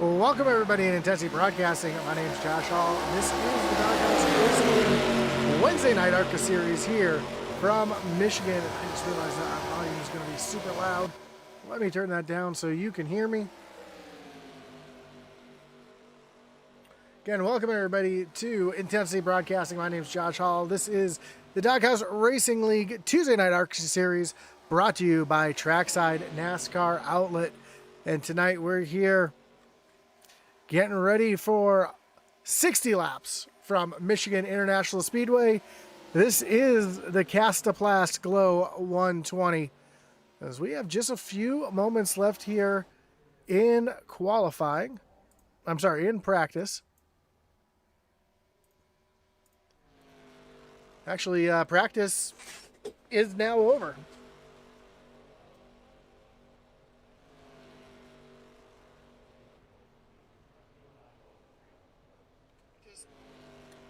Well, welcome everybody in Intensity Broadcasting. My name is Josh Hall. This is the Doghouse Wednesday night ARCA series here from Michigan. I just realized that our volume is going to be super loud. Let me turn that down so you can hear me. Again, welcome everybody to Intensity Broadcasting. My name is Josh Hall. This is the Doghouse Racing League Tuesday night ARCA series brought to you by Trackside NASCAR Outlet. And tonight we're here getting ready for 60 laps from Michigan International Speedway. This is the Kastaplast Glow 120. As we have just a few moments left here in qualifying. I'm sorry, in practice. Actually, practice is now over.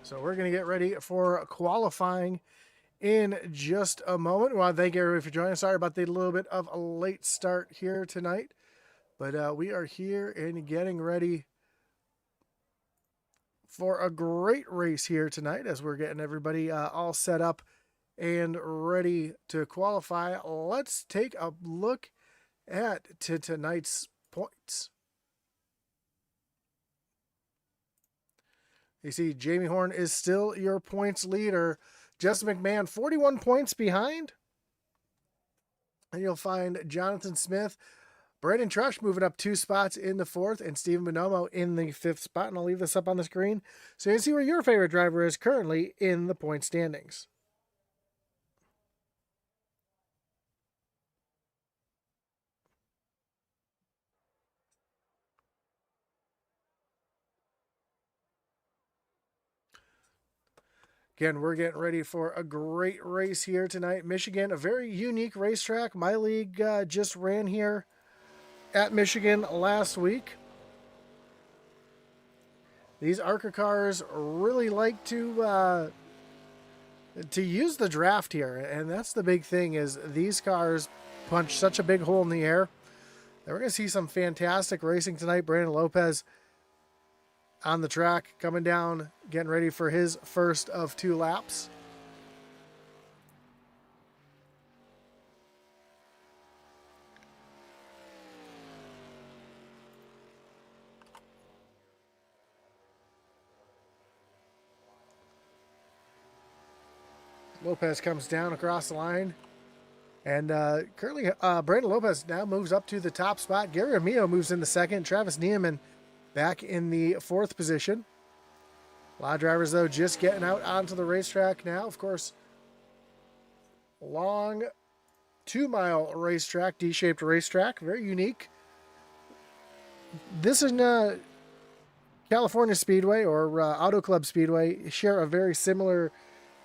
So we're going to get ready for qualifying in just a moment. Well, thank you everybody for joining. Sorry about the little bit of a late start here tonight. But we are here and getting ready for a great race here tonight as we're getting everybody all set up and ready to qualify. Let's take a look at tonight's points. You see, Jamie Horn is still your points leader. Justin McMahon, 41 points behind. And you'll find Jonathan Smith, Brandon Trush moving up 2 spots in the 4th, and Steven Bonomo in the 5th spot. And I'll leave this up on the screen so you can see where your favorite driver is currently in the point standings. Again, we're getting ready for a great race here tonight. Michigan, a very unique racetrack. My league just ran here at Michigan last week. These ARCA cars really like to use the draft here, and that's the big thing is these cars punch such a big hole in the air. And we're going to see some fantastic racing tonight. Brandon Lopez on the track, coming down, getting ready for his first of 2 laps. Lopez comes down across the line. And currently, Brandon Lopez now moves up to the top spot. Gary Amio moves in the 2nd. Travis Niemann back in the 4th position. A lot of drivers, though, just getting out onto the racetrack now. Of course, long 2-mile racetrack, D-shaped racetrack. Very unique. This and California Speedway or Auto Club Speedway share a very similar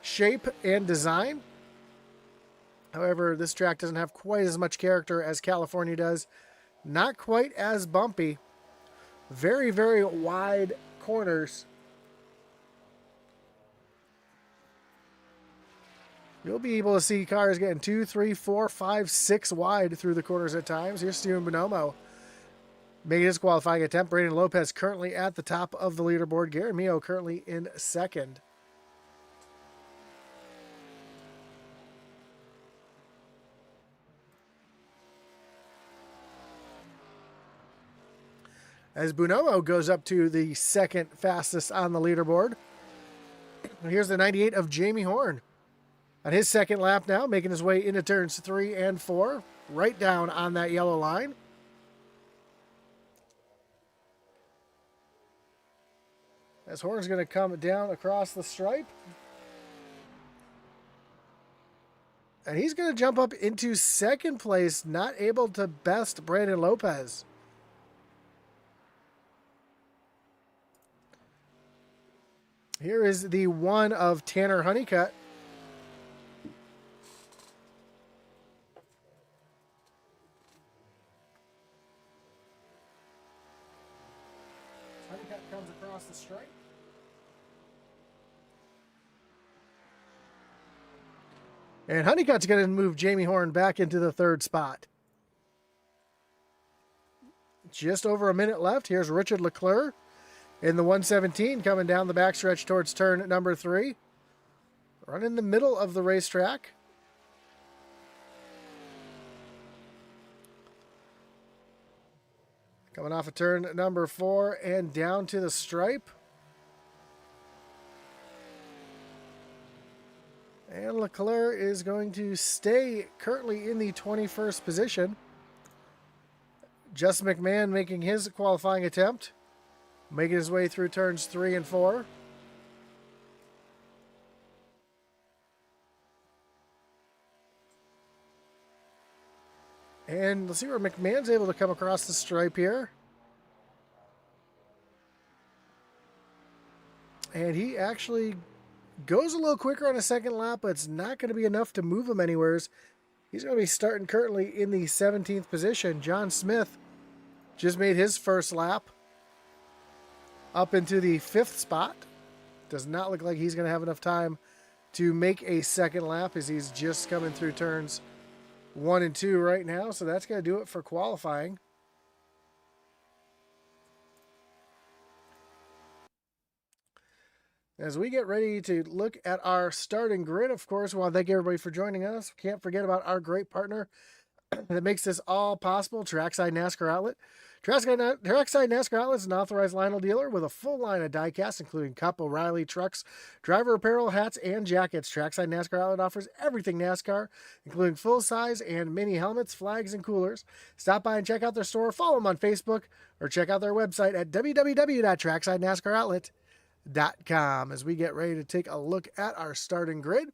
shape and design. However, this track doesn't have quite as much character as California does. Not quite as bumpy. Very, very wide corners. You'll be able to see cars getting 2, 3, 4, 5, 6 wide through the corners at times. Here's Steven Bonomo making his qualifying attempt. Brandon Lopez currently at the top of the leaderboard. Gary Mio currently in 2nd. As Bonomo goes up to the 2nd fastest on the leaderboard. Here's the 98 of Jamie Horn on his 2nd lap now, making his way into turns 3 and 4, right down on that yellow line. As Horn's going to come down across the stripe. And he's going to jump up into 2nd place, not able to best Brandon Lopez. Here is the 1 of Tanner Honeycutt. Honeycutt comes across the stripe. And Honeycutt's going to move Jamie Horn back into the 3rd spot. just over a minute left. Here's Richard Leclerc in the 117 coming down the backstretch towards turn number 3. Running in the middle of the racetrack. Coming off of turn number 4 and down to the stripe. And Leclerc is going to stay currently in the 21st position. Justin McMahon making his qualifying attempt. Making his way through turns 3 and 4. And let's see where McMahon's able to come across the stripe here. And he actually goes a little quicker on a second lap, but it's not going to be enough to move him anywhere. He's going to be starting currently in the 17th position. John Smith just made his first lap up into the 5th spot. Does not look like he's going to have enough time to make a second lap as he's just coming through turns 1 and 2 right now. So that's going to do it for qualifying. As we get ready to look at our starting grid, of course, we want to thank everybody for joining us. Can't forget about our great partner that makes this all possible, Trackside NASCAR Outlet. Trackside NASCAR Outlet is an authorized Lionel dealer with a full line of diecast, including Cup, O'Reilly, trucks, driver apparel, hats, and jackets. Trackside NASCAR Outlet offers everything NASCAR, including full-size and mini helmets, flags, and coolers. Stop by and check out their store, follow them on Facebook, or check out their website at www.tracksidenascaroutlet.com as we get ready to take a look at our starting grid.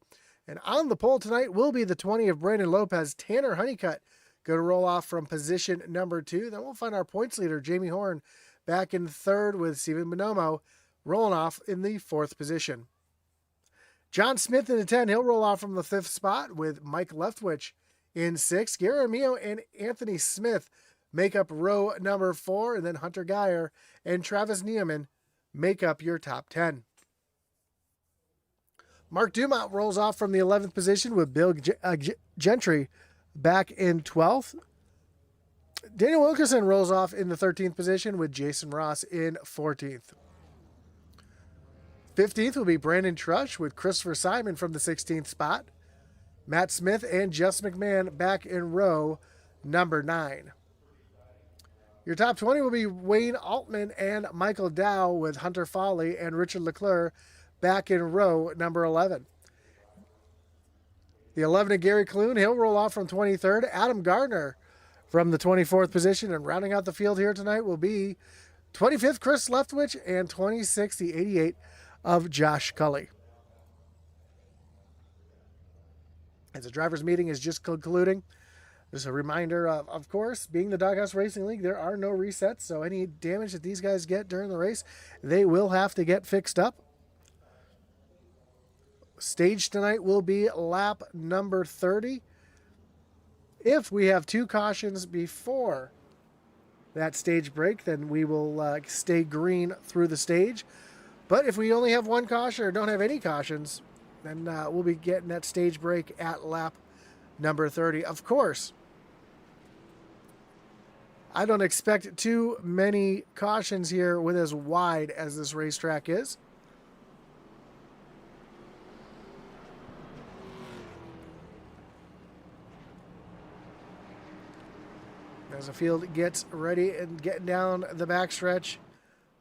And on the pole tonight will be the 20 of Brandon Lopez. Tanner Honeycutt going to roll off from position number 2. Then we'll find our points leader, Jamie Horn, back in 3rd with Steven Bonomo rolling off in the 4th position. John Smith in the 10. He'll roll off from the 5th spot with Mike Leftwich in 6th. Gary Armio and Anthony Smith make up row number 4. And then Hunter Geyer and Travis Neeman make up your top 10. Mark Dumont rolls off from the 11th position with Bill Gentry back in 12th. Daniel Wilkerson rolls off in the 13th position with Jason Ross in 14th. 15th will be Brandon Trush with Christopher Simon from the 16th spot. Matt Smith and Justin McMahon back in row number 9. Your top 20 will be Wayne Altman and Michael Dow with Hunter Foley and Richard Leclerc back in row number 11. The 11 of Gary Clune, he'll roll off from 23rd. Adam Gardner from the 24th position. And rounding out the field here tonight will be 25th Chris Leftwich and 26th, the 88 of Josh Cully. As the drivers' meeting is just concluding, just a reminder of course, being the Doghouse Racing League, there are no resets. So any damage that these guys get during the race, they will have to get fixed up. Stage tonight will be lap number 30. If we have 2 cautions before that stage break, then we will stay green through the stage. But if we only have 1 caution or don't have any cautions, then we'll be getting that stage break at lap number 30. Of course, I don't expect too many cautions here with as wide as this racetrack is. As the field gets ready and getting down the backstretch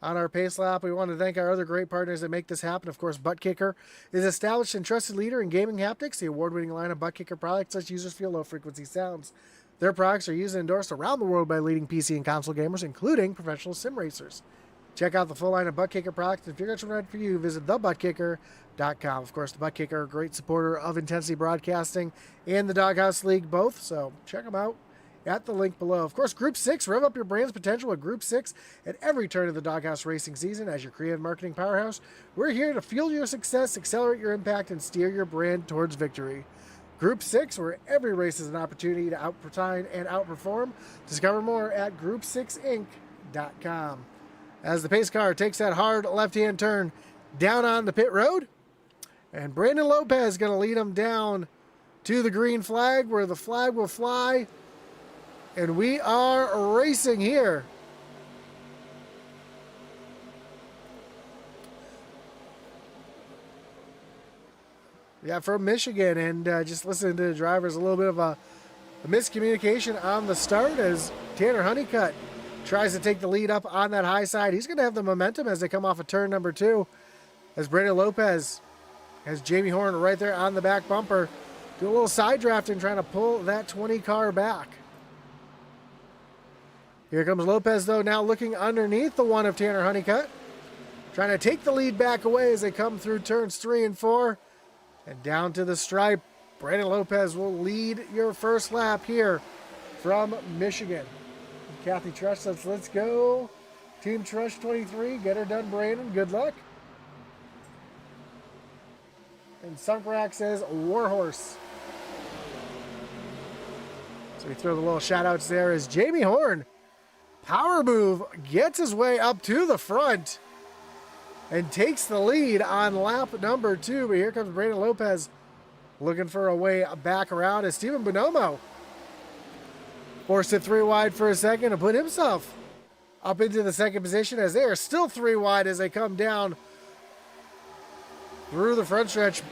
on our pace lap, we want to thank our other great partners that make this happen. Of course, Butt Kicker is established and trusted leader in gaming haptics. The award-winning line of Butt Kicker products lets users feel low-frequency sounds. Their products are used and endorsed around the world by leading PC and console gamers, including professional sim racers. Check out the full line of Butt Kicker products and figure out what's right for you. Visit thebuttkicker.com. Of course, the Butt Kicker, a great supporter of Intensity Broadcasting and the Doghouse League both, so check them out at the link below. Of course, Group 6, rev up your brand's potential with Group 6 at every turn of the Doghouse Racing season. As your creative marketing powerhouse, we're here to fuel your success, accelerate your impact, and steer your brand towards victory. Group 6, where every race is an opportunity to outshine and outperform. Discover more at group6inc.com. As the pace car takes that hard left-hand turn down on the pit road, and Brandon Lopez is going to lead them down to the green flag, where the flag will fly. And we are racing here Yeah, from Michigan. And just listening to the drivers, a little bit of a miscommunication on the start as Tanner Honeycutt tries to take the lead up on that high side. He's going to have the momentum as they come off of turn number 2. As Brandon Lopez has Jamie Horn right there on the back bumper. Do a little side drafting, trying to pull that 20 car back. Here comes Lopez, though, now looking underneath the one of Tanner Honeycutt. Trying to take the lead back away as they come through turns 3 and 4. And down to the stripe. Brandon Lopez will lead your first lap here from Michigan. Kathy Trush says, let's go. Team Trush 23. Get her done, Brandon. Good luck. And Sunkrack says, Warhorse. So we throw the little shout outs there as Jamie Horn, power move, gets his way up to the front and takes the lead on lap number 2. But here comes Brandon Lopez looking for a way back around as Steven Bonomo forced it 3 wide for a second and put himself up into the second position as they are still 3 wide as they come down through the front stretch.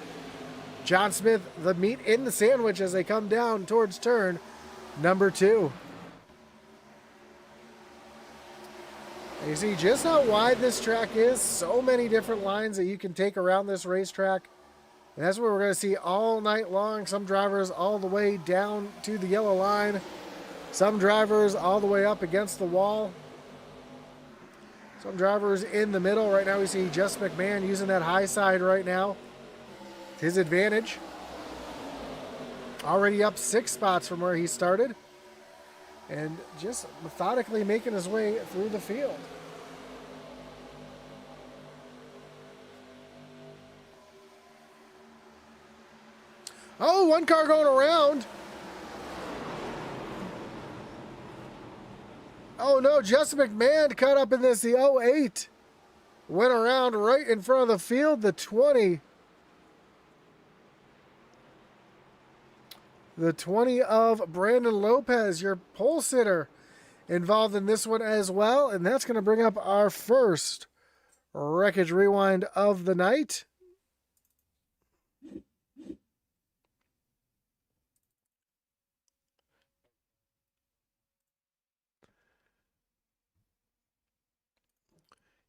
John Smith, the meat in the sandwich as they come down towards turn number 2. And you see just how wide this track is. So many different lines that you can take around this racetrack. And that's what we're going to see all night long. Some drivers all the way down to the yellow line. Some drivers all the way up against the wall. Some drivers in the middle. Right now we see Just McMahon using that high side right now. It's his advantage. Already up 6 spots from where he started. And just methodically making his way through the field. Oh, one car going around. Oh no, Justin McMahon caught up in this. The 08 went around right in front of the field. The 20. The 20 of Brandon Lopez, your pole sitter, involved in this one as well. And that's going to bring up our first Wreckage Rewind of the night.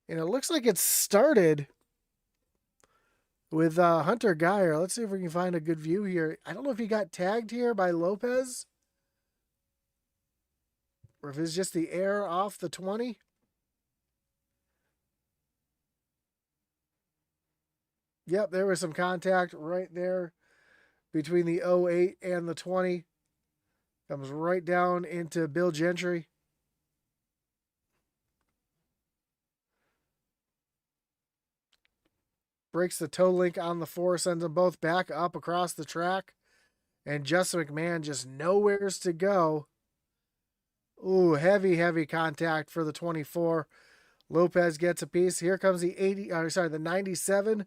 And it looks like it started with Hunter Geyer. Let's see if we can find a good view here. I don't know if he got tagged here by Lopez, or if it's just the air off the 20. Yep, there was some contact right there between the 08 and the 20. Comes right down into Bill Gentry. Breaks the toe link on the 4, sends them both back up across the track. And Justin McMahon just nowheres to go. Ooh, heavy, heavy contact for the 24. Lopez gets a piece. Here comes the the 97.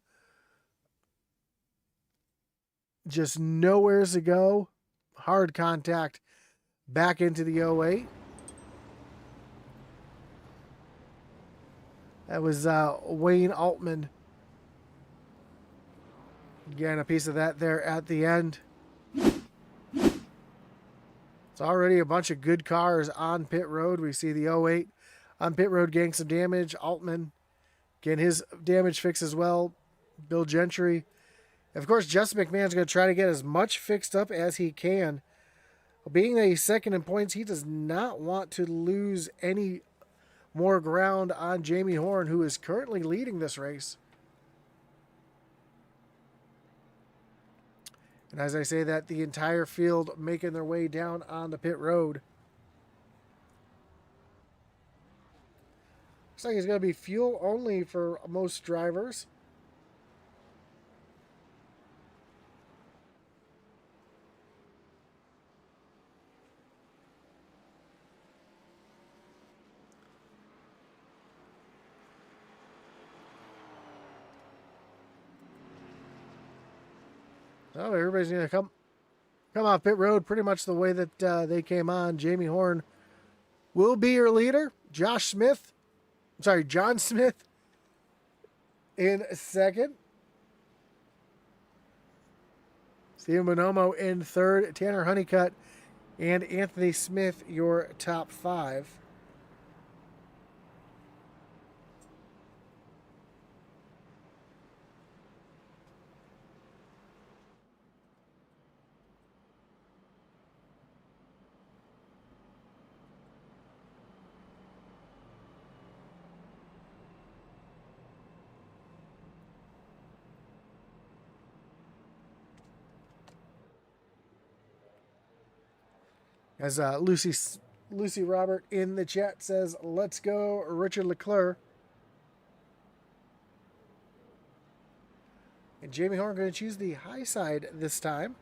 Just nowheres to go. Hard contact back into the 08. That was Wayne Altman. Again, a piece of that there at the end. It's already a bunch of good cars on pit road. We see the 08 on pit road getting some damage. Altman getting his damage fixed as well. Bill Gentry. Of course, Justin McMahon's going to try to get as much fixed up as he can. Being that he's second in points, he does not want to lose any more ground on Jamie Horn, who is currently leading this race. And as I say that, the entire field making their way down on the pit road. Looks like it's going to be fuel only for most drivers. Oh, everybody's going to come off pit road pretty much the way that they came on. Jamie Horn will be your leader. John Smith in second. Steven Bonomo in third. Tanner Honeycutt and Anthony Smith, your top 5. As Lucy Robert in the chat says, let's go, Richard Leclerc. And Jamie Horn going to choose the high side this time.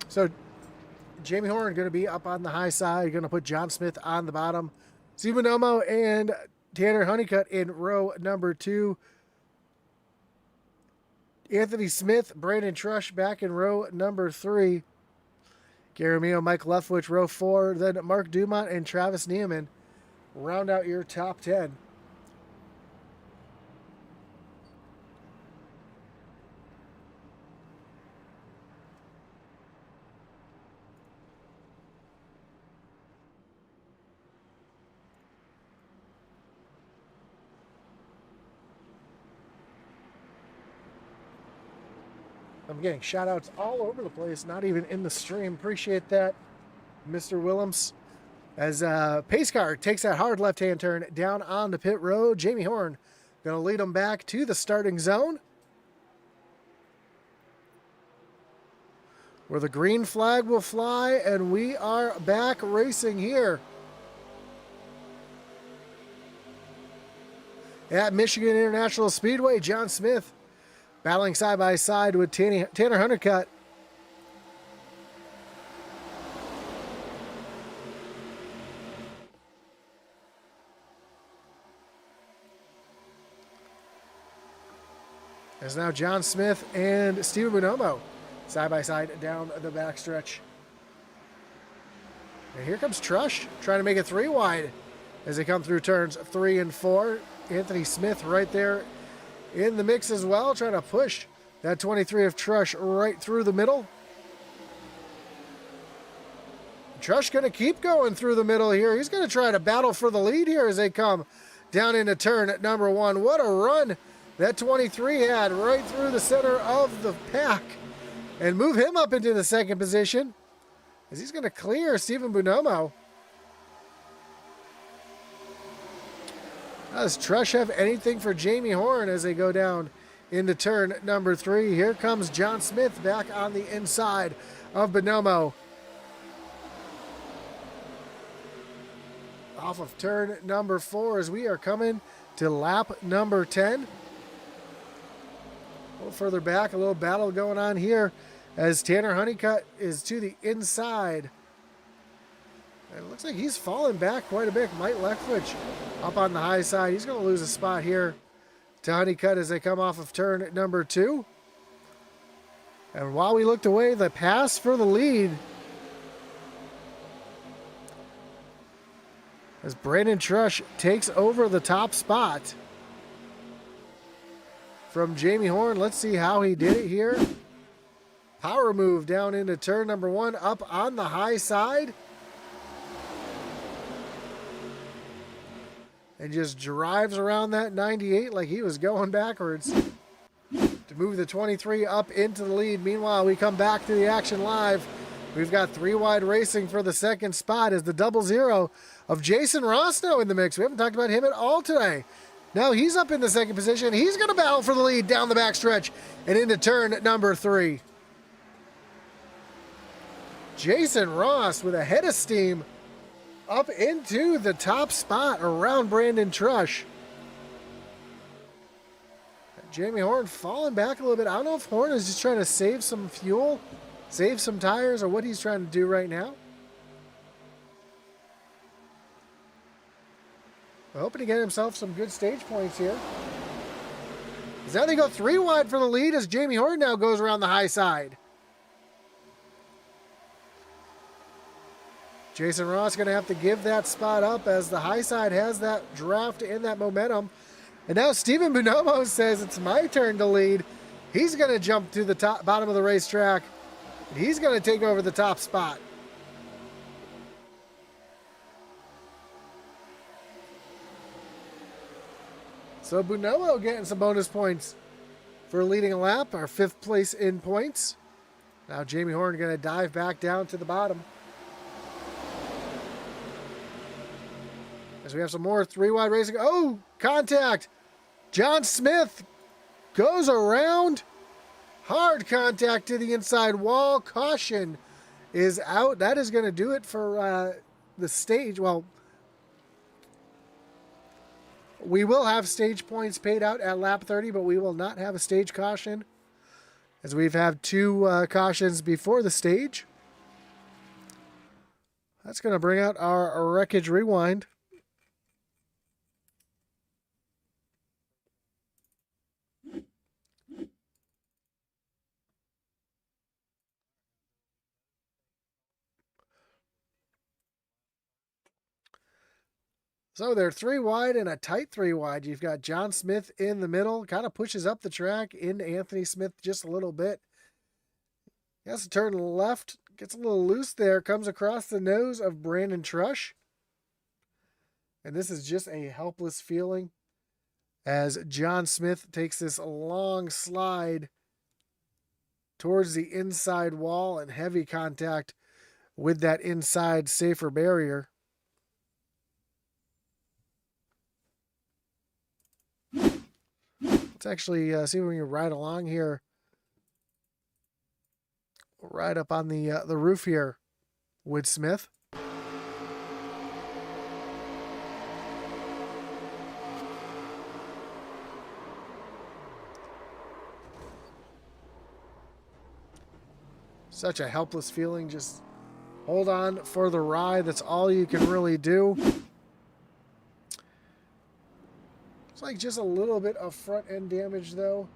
So Jamie Horn going to be up on the high side, going to put John Smith on the bottom. Steven Bonomo and Tanner Honeycutt in row number 2. Anthony Smith, Brandon Trush back in row number 3. Garamio, Mike Leftwich, row 4. Then Mark Dumont and Travis Neiman round out your top 10. I'm getting shout outs all over the place, not even in the stream. Appreciate that, Mr. Willems. As pace car takes that hard left-hand turn down on the pit road, Jamie Horn going to lead them back to the starting zone, where the green flag will fly, and we are back racing here at Michigan International Speedway. John Smith battling side by side with Tanner Honeycutt. As now John Smith and Steven Bonomo side by side down the backstretch. And here comes Trush trying to make it 3 wide as they come through turns 3 and 4. Anthony Smith right there in the mix as well, trying to push that 23 of Trush right through the middle. Trush going to keep going through the middle here. He's going to try to battle for the lead here as they come down into turn at number 1. What a run that 23 had right through the center of the pack and move him up into the second position as he's going to clear Steven Bonomo. Does Trush have anything for Jamie Horn as they go down into turn number 3? Here comes John Smith back on the inside of Bonomo. Off of turn number 4 as we are coming to lap number 10. A little further back, a little battle going on here as Tanner Honeycutt is to the inside. And it looks like he's fallen back quite a bit. Mike Leftwich up on the high side. He's going to lose a spot here to Honeycutt as they come off of turn number 2. And while we looked away, the pass for the lead as Brandon Trush takes over the top spot from Jamie Horn. Let's see how he did it here. Power move down into turn number 1, up on the high side. And just drives around that 98 like he was going backwards to move the 23 up into the lead. Meanwhile, we come back to the action live. We've got 3 wide racing for the second spot as the 00 of Jason Ross now in the mix. We haven't talked about him at all today. Now he's up in the second position. He's going to battle for the lead down the backstretch and into turn number 3. Jason Ross with a head of steam up into the top spot around Brandon Trush. Jamie Horn falling back a little bit. I don't know if Horn is just trying to save some fuel, save some tires, or what he's trying to do right now. We're hoping to get himself some good stage points here. As now they go 3 wide for the lead as Jamie Horn now goes around the high side. Jason Ross going to have to give that spot up as the high side has that draft and that momentum. And now Steven Bonomo says it's my turn to lead. He's going to jump to the bottom of the racetrack. And he's going to take over the top spot. So Bonomo getting some bonus points for leading a lap, our 5th place in points. Now Jamie Horn going to dive back down to the bottom. As we have some more 3 wide racing. Oh, contact. John Smith goes around. Hard contact to the inside wall. Caution is out. That is going to do it for the stage. Well, we will have stage points paid out at lap 30, but we will not have a stage caution, as we've had 2 cautions before the stage. That's going to bring out our wreckage rewind. So they're 3 wide and a tight 3 wide. You've got John Smith in the middle, kind of pushes up the track into Anthony Smith just a little bit. He has to turn left, gets a little loose there, comes across the nose of Brandon Trush. And this is just a helpless feeling as John Smith takes this long slide towards the inside wall and heavy contact with that inside safer barrier. Let's actually see if we can ride along here. Right up on the roof here with Smith. Such a helpless feeling. Just hold on for the ride. That's all you can really do. It's like just a little bit of front end damage though.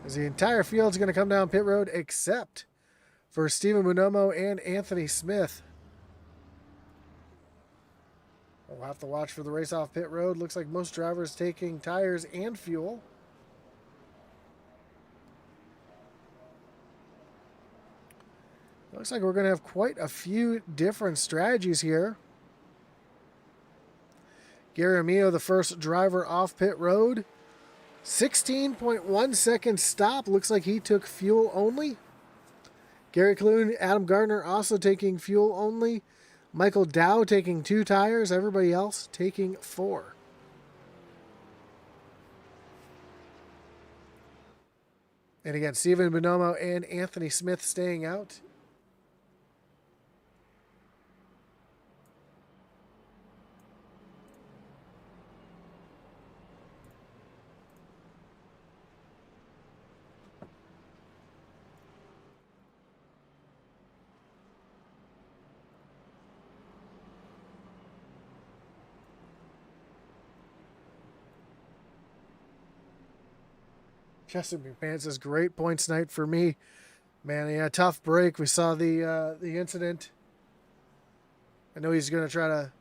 As the entire field's going to come down pit road except for Steven Bonomo and Anthony Smith. We'll have to watch for the race off pit road. Looks like most drivers taking tires and fuel. Looks like we're going to have quite a few different strategies here. Gary Amio, the first driver off pit road. 16.1 second stop. Looks like he took fuel only. Gary Clune, Adam Gardner also taking fuel only. Michael Dow taking 2 tires. Everybody else taking 4. And again, Steven Bonomo and Anthony Smith staying out. Justin McMahon says, great points night for me. Man, yeah, tough break. We saw the incident. I know he's going to try to...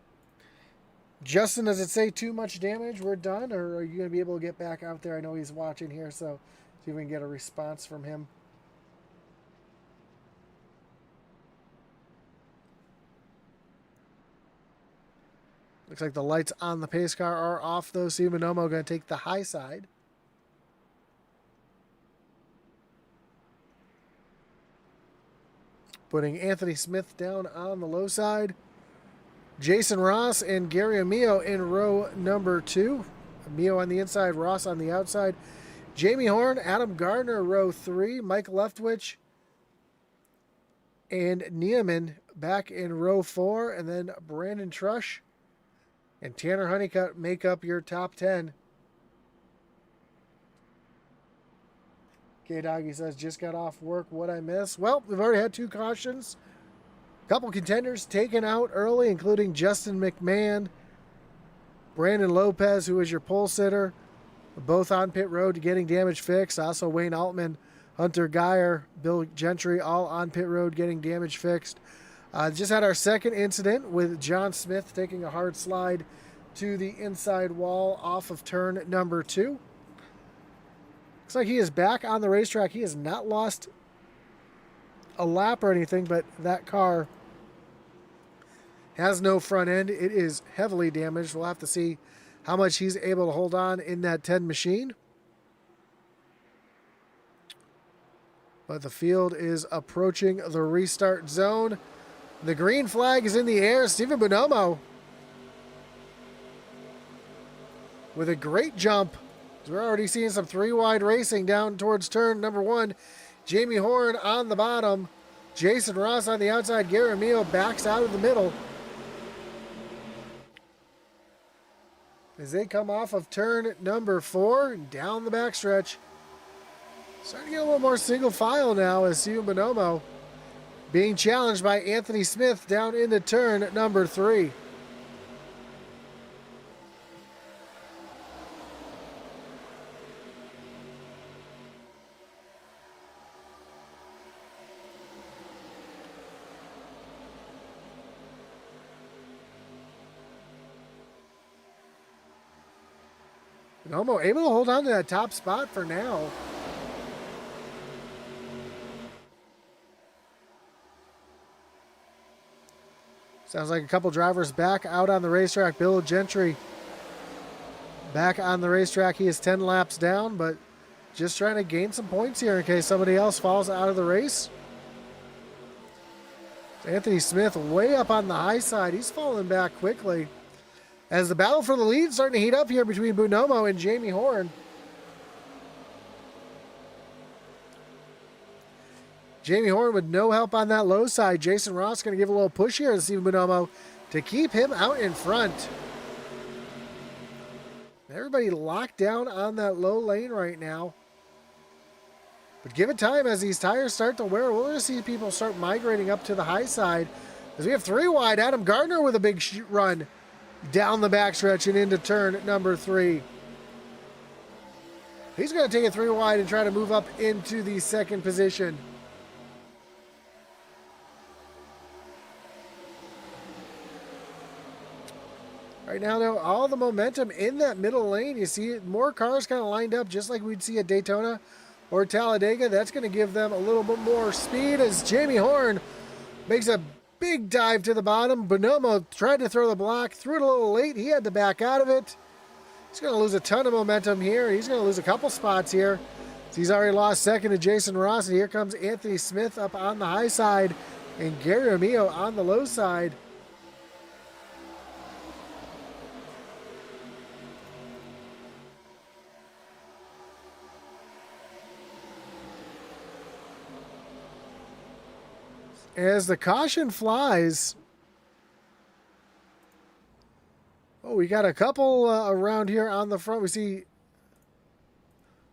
Justin, does it say too much damage? We're done? Or are you going to be able to get back out there? I know he's watching here, so see if we can get a response from him. Looks like the lights on the pace car are off, though. Steven Bonomo going to take the high side. putting Anthony Smith down on the low side. Jason Ross and Gary Amio in row number 2. Amio on the inside, Ross on the outside. Jamie Horn, Adam Gardner, row 3. Mike Leftwich and Niemann back in row 4. And then Brandon Trush and Tanner Honeycutt make up your top 10. K-Doggy says, just got off work. What'd I miss? Well, we've already had 2 cautions. A couple contenders taken out early, including Justin McMahon, Brandon Lopez, who is your pole sitter, both on pit road to getting damage fixed. Also, Wayne Altman, Hunter Geyer, Bill Gentry, all on pit road getting damage fixed. Just had our second incident with John Smith taking a hard slide to the inside wall off of turn number 2. Looks like he is back on the racetrack. He has not lost a lap or anything, but that car has no front end. It is heavily damaged. We'll have to see how much he's able to hold on in that 10 machine. But the field is approaching the restart zone. The green flag is in the air. Stephen Bonomo with a great jump. We're already seeing some 3-wide racing down towards turn number 1. Jamie Horn on the bottom. Jason Ross on the outside. Gary Amio backs out of the middle. As they come off of turn number 4, down the backstretch. Starting to get a little more single file now as Stephen Bonomo being challenged by Anthony Smith down into turn number 3. Bonomo able to hold on to that top spot for now. Sounds like a couple drivers back out on the racetrack. Bill Gentry back on the racetrack. He is 10 laps down, but just trying to gain some points here in case somebody else falls out of the race. Anthony Smith way up on the high side. He's falling back quickly. As the battle for the lead is starting to heat up here between Bonomo and Jamie Horn. Jamie Horn with no help on that low side. Jason Ross going to give a little push here to Stephen Bonomo to keep him out in front. Everybody locked down on that low lane right now. But give it time as these tires start to wear. We're going to see people start migrating up to the high side. As we have 3 wide, Adam Gardner with a big run down the backstretch and into turn number 3. He's going to take it 3 wide and try to move up into the second position. Right now, though, all the momentum in that middle lane. You see more cars kind of lined up just like we'd see at Daytona or Talladega. That's going to give them a little bit more speed as Jamie Horn makes a big dive to the bottom. Bonomo tried to throw the block, threw it a little late. He had to back out of it. He's going to lose a ton of momentum here. He's going to lose a couple spots here. So he's already lost second to Jason Ross. And here comes Anthony Smith up on the high side and Gary Amio on the low side. As the caution flies, oh, we got a couple around here on the front. We see,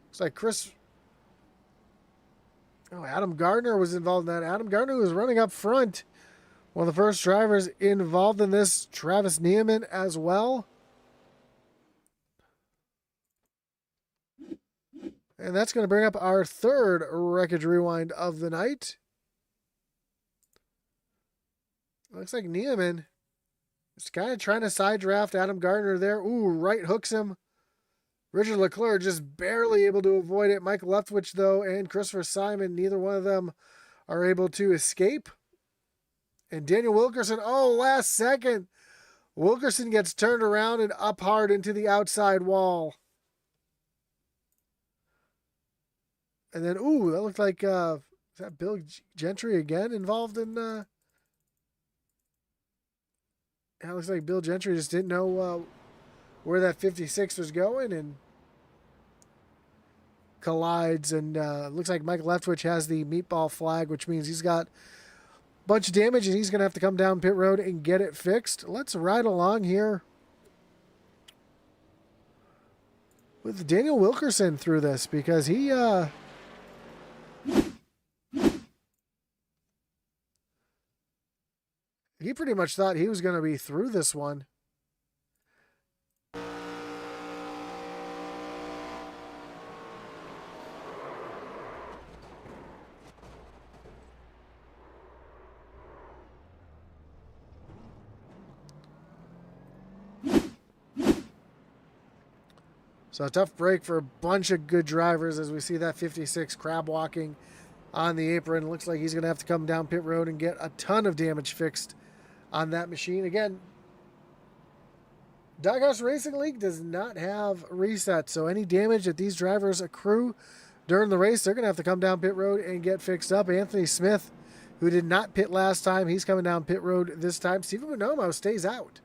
looks like Adam Gardner was involved in that. Adam Gardner was running up front. One of the first drivers involved in this, Travis Niemann as well. And that's going to bring up our third Wreckage Rewind of the night. Looks like Niemann is kind of trying to side draft Adam Gardner there. Ooh, right hooks him. Richard Leclerc just barely able to avoid it. Mike Leftwich, though, and Christopher Simon, neither one of them are able to escape. And Daniel Wilkerson, oh, last second. Wilkerson gets turned around and up hard into the outside wall. And then, ooh, that looked like, is that Bill Gentry again involved in... It looks like Bill Gentry just didn't know where that 56 was going and collides. And looks like Mike Leftwich has the meatball flag, which means he's got a bunch of damage and he's going to have to come down pit road and get it fixed. Let's ride along here with Daniel Wilkerson through this, because he pretty much thought he was going to be through this one. So a tough break for a bunch of good drivers as we see that 56 crab walking on the apron. Looks like he's going to have to come down pit road and get a ton of damage fixed on that machine. Again, Doghouse Racing League does not have resets, so any damage that these drivers accrue during the race, they're going to have to come down pit road and get fixed up. Anthony Smith, who did not pit last time, he's coming down pit road this time. Stephen Bonomo stays out.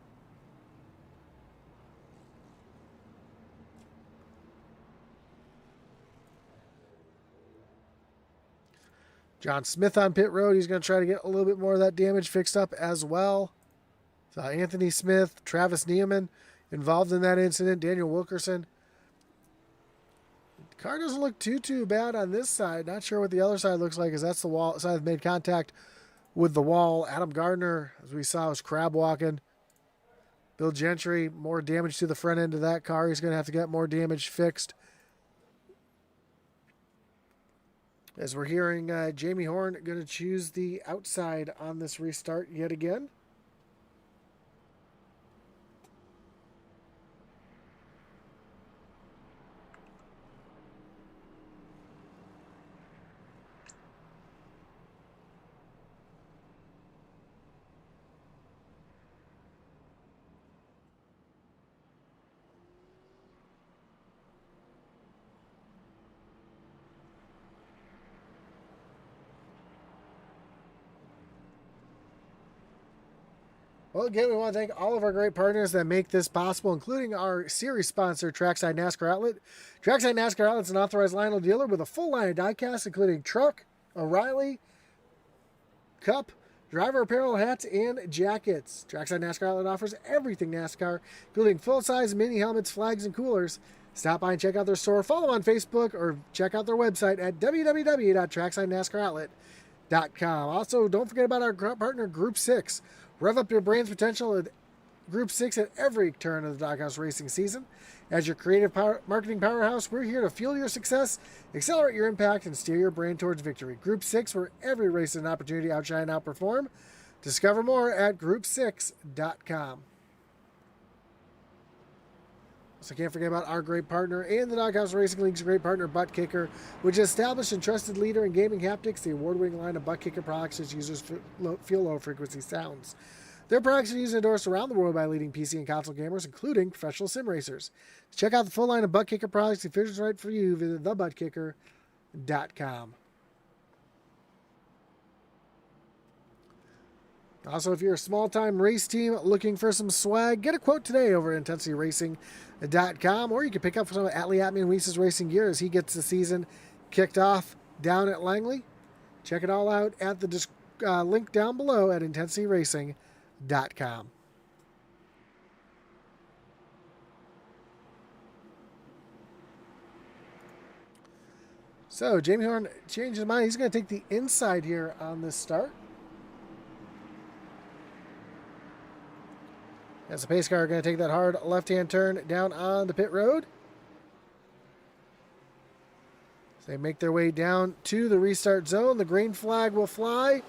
John Smith on pit road. He's going to try to get a little bit more of that damage fixed up as well. So Anthony Smith, Travis Neiman involved in that incident. Daniel Wilkerson. The car doesn't look too bad on this side. Not sure what the other side looks like, as that's the wall side that made contact with the wall. Adam Gardner, as we saw, was crab walking. Bill Gentry, more damage to the front end of that car. He's going to have to get more damage fixed. As we're hearing Jamie Horn going to choose the outside on this restart yet again. Well, again, we want to thank all of our great partners that make this possible, including our series sponsor, Trackside NASCAR Outlet. Trackside NASCAR Outlet is an authorized Lionel dealer with a full line of diecast, including truck, O'Reilly, cup, driver apparel, hats, and jackets. Trackside NASCAR Outlet offers everything NASCAR, including full-size mini helmets, flags, and coolers. Stop by and check out their store, follow them on Facebook, or check out their website at www.tracksidenascaroutlet.com. Also, don't forget about our partner, Group 6. Rev up your brand's potential with Group 6 at every turn of the Doghouse racing season. As your creative marketing powerhouse, we're here to fuel your success, accelerate your impact, and steer your brand towards victory. Group 6, where every race is an opportunity to outshine and outperform. Discover more at group6.com. So can't forget about our great partner and the Doghouse Racing League's great partner, Butt Kicker, which is established and trusted leader in gaming haptics. The award-winning line of Butt Kicker products its users feel low-frequency sounds. Their products are used and endorsed around the world by leading PC and console gamers, including professional sim racers. Check out the full line of Butt Kicker products. If it's right for you, visit thebuttkicker.com. Also, if you're a small-time race team looking for some swag, get a quote today over at IntensityRacing.com, or you can pick up some of Atlee Atman Weiss's racing gear as he gets the season kicked off down at Langley. Check it all out at the link down below at IntensityRacing.com. So, Jamie Horn changed his mind. He's going to take the inside here on this start. As the pace car going to take that hard left-hand turn down on the pit road. So they make their way down to the restart zone. The green flag will fly.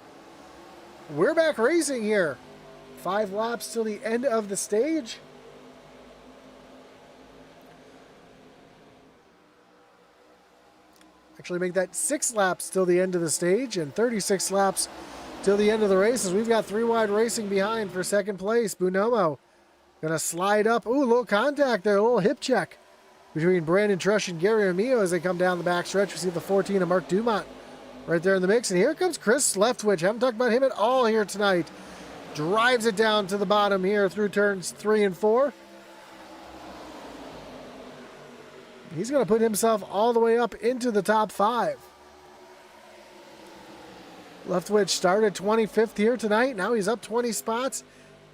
We're back racing here. 5 laps till the end of the stage. Actually make that 6 laps till the end of the stage and 36 laps till the end of the races. We've got 3 wide racing behind for second place. Bonomo going to slide up. Ooh, a little contact there, a little hip check between Brandon Trush and Gary Amio as they come down the back stretch. We see the 14 of Mark Dumont right there in the mix. And here comes Chris Leftwich. Haven't talked about him at all here tonight. Drives it down to the bottom here through turns 3 and 4. He's going to put himself all the way up into the top 5. Leftwich started 25th here tonight. Now he's up 20 spots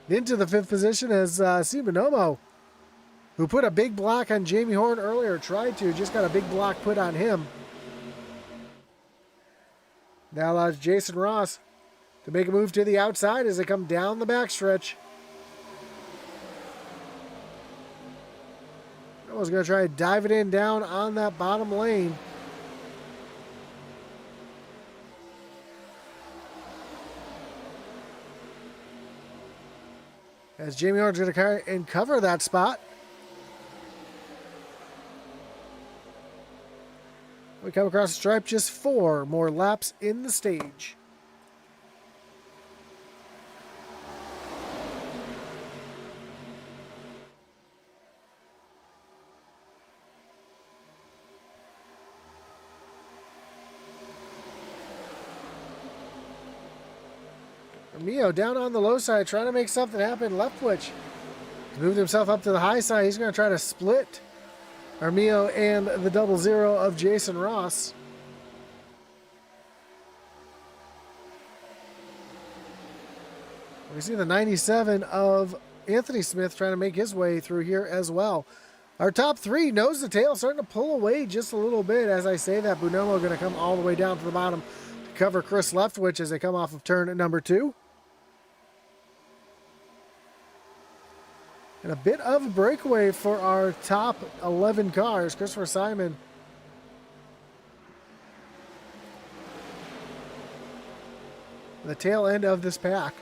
into the 5th position as Steve Bonomo, who put a big block on Jamie Horn earlier, just got a big block put on him. Now allows Jason Ross to make a move to the outside as they come down the backstretch. Noah's going to try to dive it in down on that bottom lane. As Jamie Horn's going to carry and cover that spot. We come across the stripe, just 4 more laps in the stage. Mio down on the low side, trying to make something happen. Leftwich moved himself up to the high side. He's going to try to split Armio and the 00 of Jason Ross. We see the 97 of Anthony Smith trying to make his way through here as well. Our top 3, nose to tail, starting to pull away just a little bit. As I say that, Bonomo going to come all the way down to the bottom to cover Chris Leftwich as they come off of turn number 2. And a bit of a breakaway for our top 11 cars. Christopher Simon the tail end of this pack.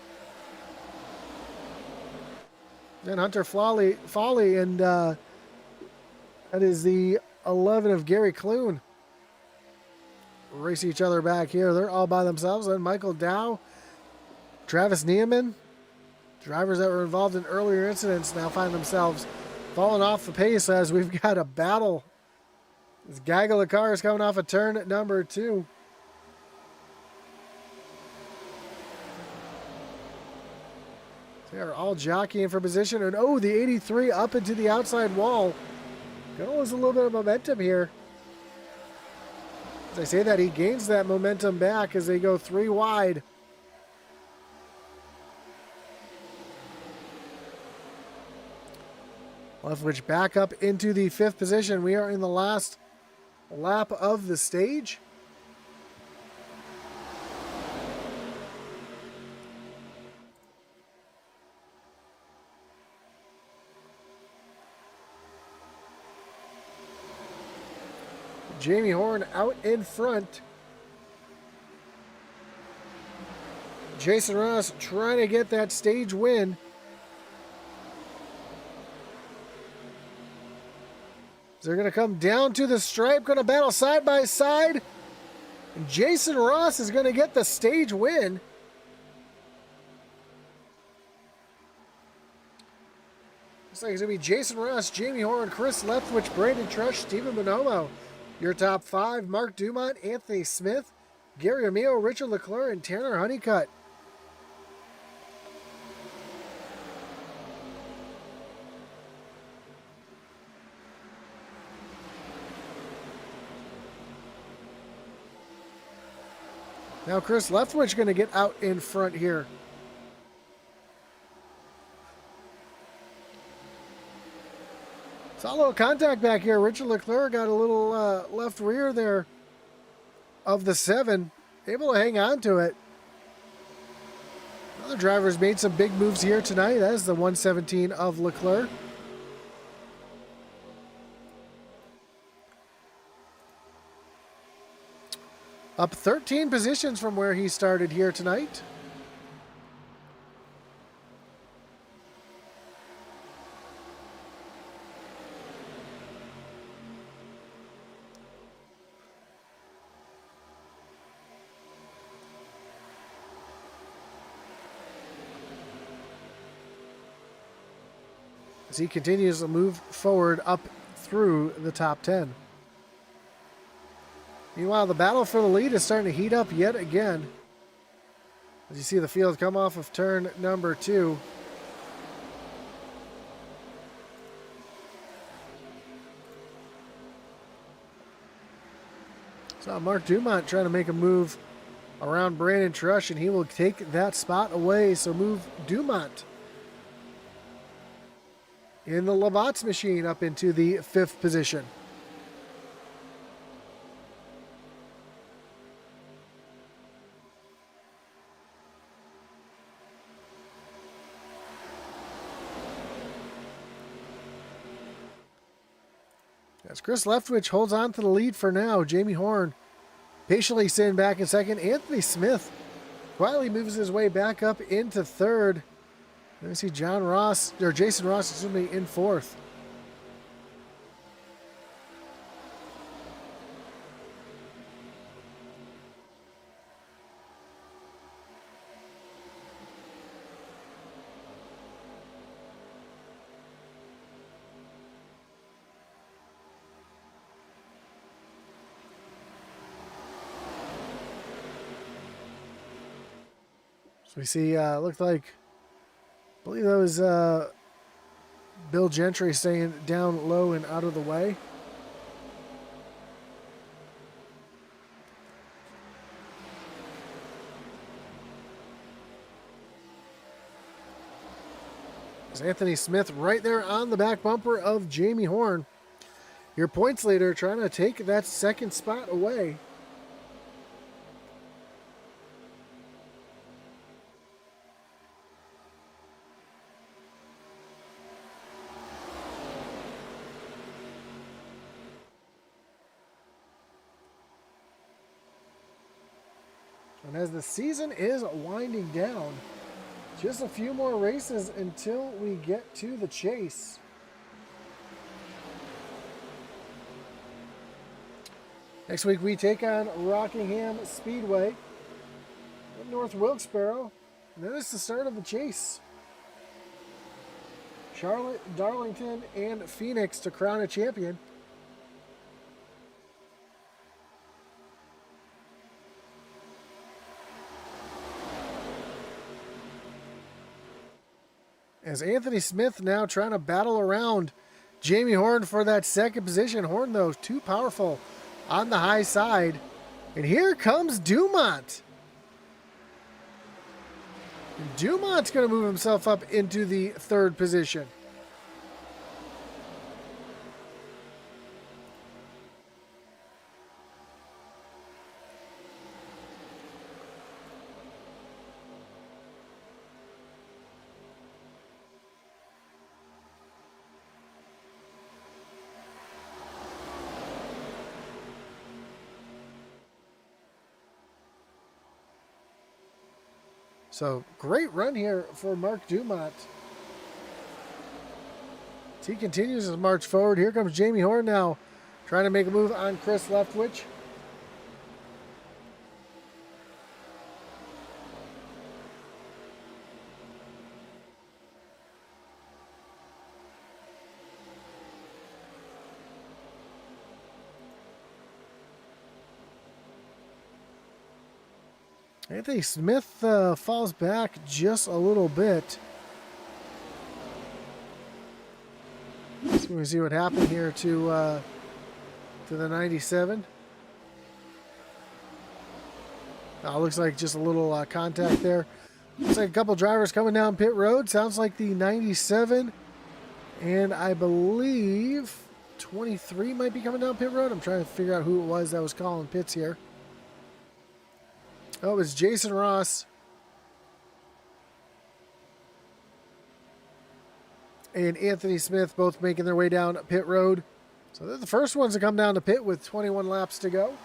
Then Hunter Foley and that is the 11 of Gary Clune. Race each other back here. They're all by themselves. And Michael Dow, Travis Niemann, drivers that were involved in earlier incidents now find themselves falling off the pace as we've got a battle. This gaggle of cars coming off of turn number 2. They are all jockeying for position. And oh, the 83 up into the outside wall. Gonna lose a little bit of momentum here. As I say that, he gains that momentum back as they go 3 wide. Leftwich back up into the 5th position. We are in the last lap of the stage. Jamie Horn out in front. Jason Ross trying to get that stage win. They're going to come down to the stripe, going to battle side by side. And Jason Ross is going to get the stage win. Looks like it's going to be Jason Ross, Jamie Horn, Chris Leftwich, Brandon Trush, Stephen Bonomo. Your top 5, Mark Dumont, Anthony Smith, Gary Amio, Richard Leclerc, and Tanner Honeycutt. Now Chris Leftwich going to get out in front here. Saw a little contact back here. Richard Leclerc got a little left rear there of the 7. Able to hang on to it. Other drivers made some big moves here tonight. That is the 117 of Leclerc. Up 13 positions from where he started here tonight. As he continues to move forward up through the top 10. Meanwhile, the battle for the lead is starting to heat up yet again. As you see the field come off of turn number 2. So Mark Dumont trying to make a move around Brandon Trush, and he will take that spot away. So move Dumont in the Labatt's machine up into the 5th position. As Chris Leftwich holds on to the lead for now, Jamie Horn patiently sitting back in 2nd. Anthony Smith quietly moves his way back up into 3rd. Then we see Jason Ross, in 4th. So we see, looked like, I believe that was Bill Gentry staying down low and out of the way. There's Anthony Smith right there on the back bumper of Jamie Horn. Your points leader trying to take that 2nd spot away. And as the season is winding down, just a few more races until we get to the chase. Next week we take on Rockingham Speedway in North Wilkesboro. And then it's the start of the chase. Charlotte, Darlington, and Phoenix to crown a champion. As Anthony Smith now trying to battle around Jamie Horn for that 2nd position. Horn, though, too powerful on the high side. And here comes Dumont. And Dumont's going to move himself up into the 3rd position. So great run here for Mark Dumont. As he continues his march forward. Here comes Jamie Horn now, trying to make a move on Chris Leftwich. Anthony Smith falls back just a little bit. So we see what happened here to the 97. Looks like just a little contact there. Looks like a couple drivers coming down pit road. Sounds like the 97 and I believe 23 might be coming down pit road. I'm trying to figure out who it was that was calling pits here. Oh, it was Jason Ross and Anthony Smith both making their way down pit road. So they're the first ones to come down to pit with 21 laps to go.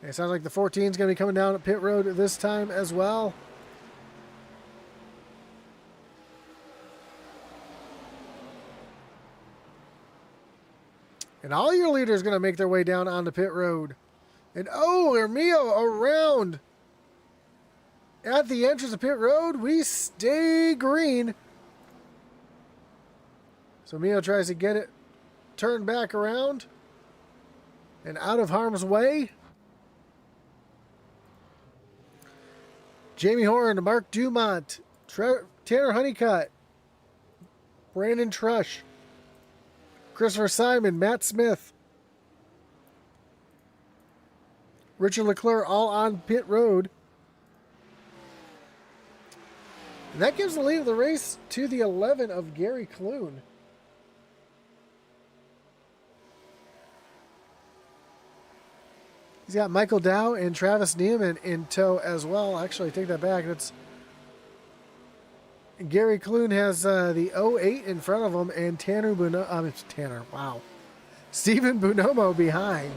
It sounds like the 14 is going to be coming down at pit road this time as well. And all your leaders going to make their way down onto pit road. And oh, Ermio around at the entrance of pit road. We stay green. So Mio tries to get it turned back around and out of harm's way. Jamie Horn, Mark Dumont, Tanner Honeycutt, Brandon Trush, Christopher Simon, Matt Smith, Richard Leclerc, all on pit road. And that gives the lead of the race to the 11 of Gary Clune. He's got Michael Dow and Travis Neiman in tow as well. Actually, I take that back. It's Gary Clune has the 08 in front of him and Stephen Bonomo behind.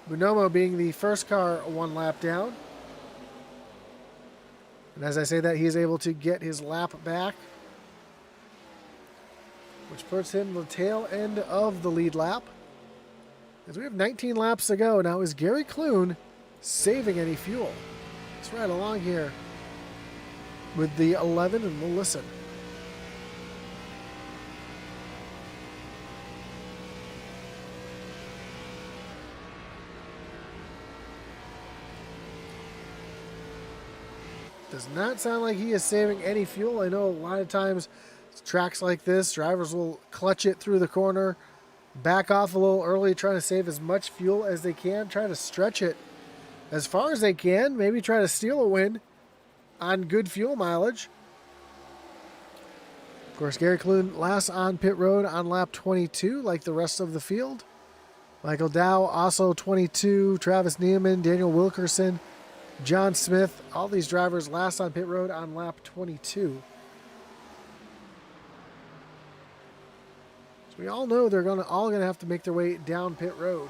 Bonomo being the first car one lap down. And as I say that, he is able to get his lap back, which puts him the tail end of the lead lap. As we have 19 laps to go. Now is Gary Clune saving any fuel? Let's ride along here with the 11 and we'll listen. Does not sound like he is saving any fuel. I know a lot of times tracks like this, drivers will clutch it through the corner, back off a little early, trying to save as much fuel as they can, try to stretch it as far as they can, maybe try to steal a win on good fuel mileage. Of course, Gary Clune last on pit road on lap 22, like the rest of the field. Michael Dow also 22, Travis Neiman, Daniel Wilkerson, John Smith, all these drivers last on pit road on lap 22. So we all know they're all gonna have to make their way down pit road.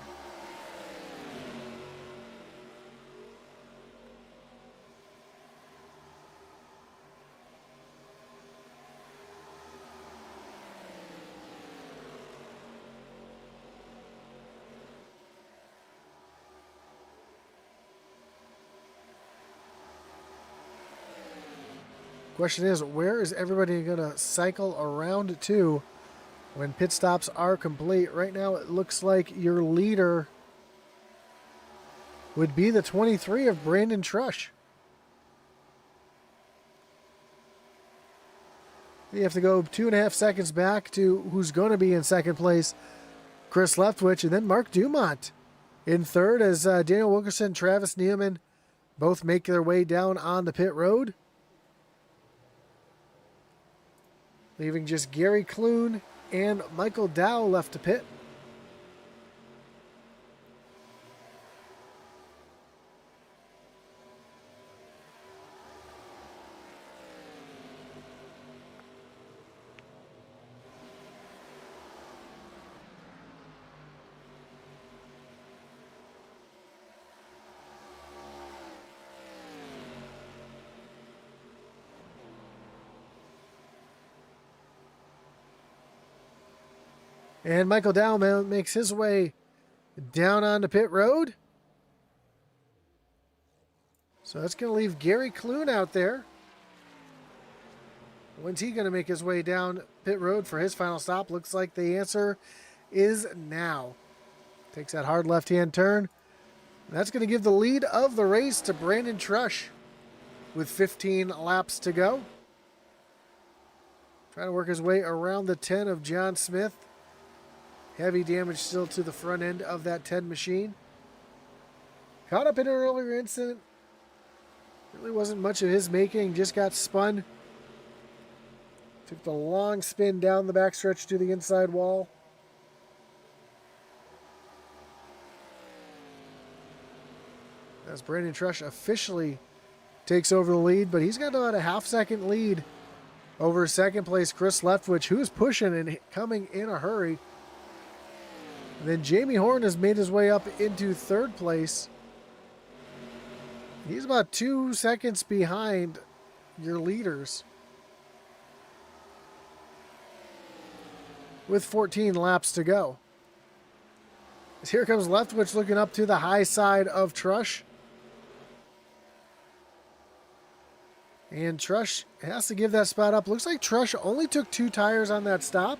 Question is, where is everybody going to cycle around to when pit stops are complete? Right now, it looks like your leader would be the 23 of Brandon Trush. You have to go 2.5 seconds back to who's going to be in second place, Chris Leftwich, and then Mark Dumont in third as Daniel Wilkerson, Travis Neiman both make their way down on the pit road. Leaving just Gary Clune and Michael Dow left to pit. And Michael Dow makes his way down onto pit road. So that's going to leave Gary Clune out there. When's he going to make his way down pit road for his final stop? Looks like the answer is now. Takes that hard left-hand turn. That's going to give the lead of the race to Brandon Trush with 15 laps to go. Trying to work his way around the 10 of John Smith. Heavy damage still to the front end of that 10 machine. Caught up in an earlier incident. Really wasn't much of his making. Just got spun. Took the long spin down the backstretch to the inside wall. As Brandon Trush officially takes over the lead, but he's got about a half-second lead over second place Chris Leftwich, who is pushing and coming in a hurry. And then Jamie Horn has made his way up into third place. He's about 2 seconds behind your leaders. with 14 laps to go. As here comes Leftwich looking up to the high side of Trush. And Trush has to give that spot up. Looks like Trush only took 2 tires on that stop.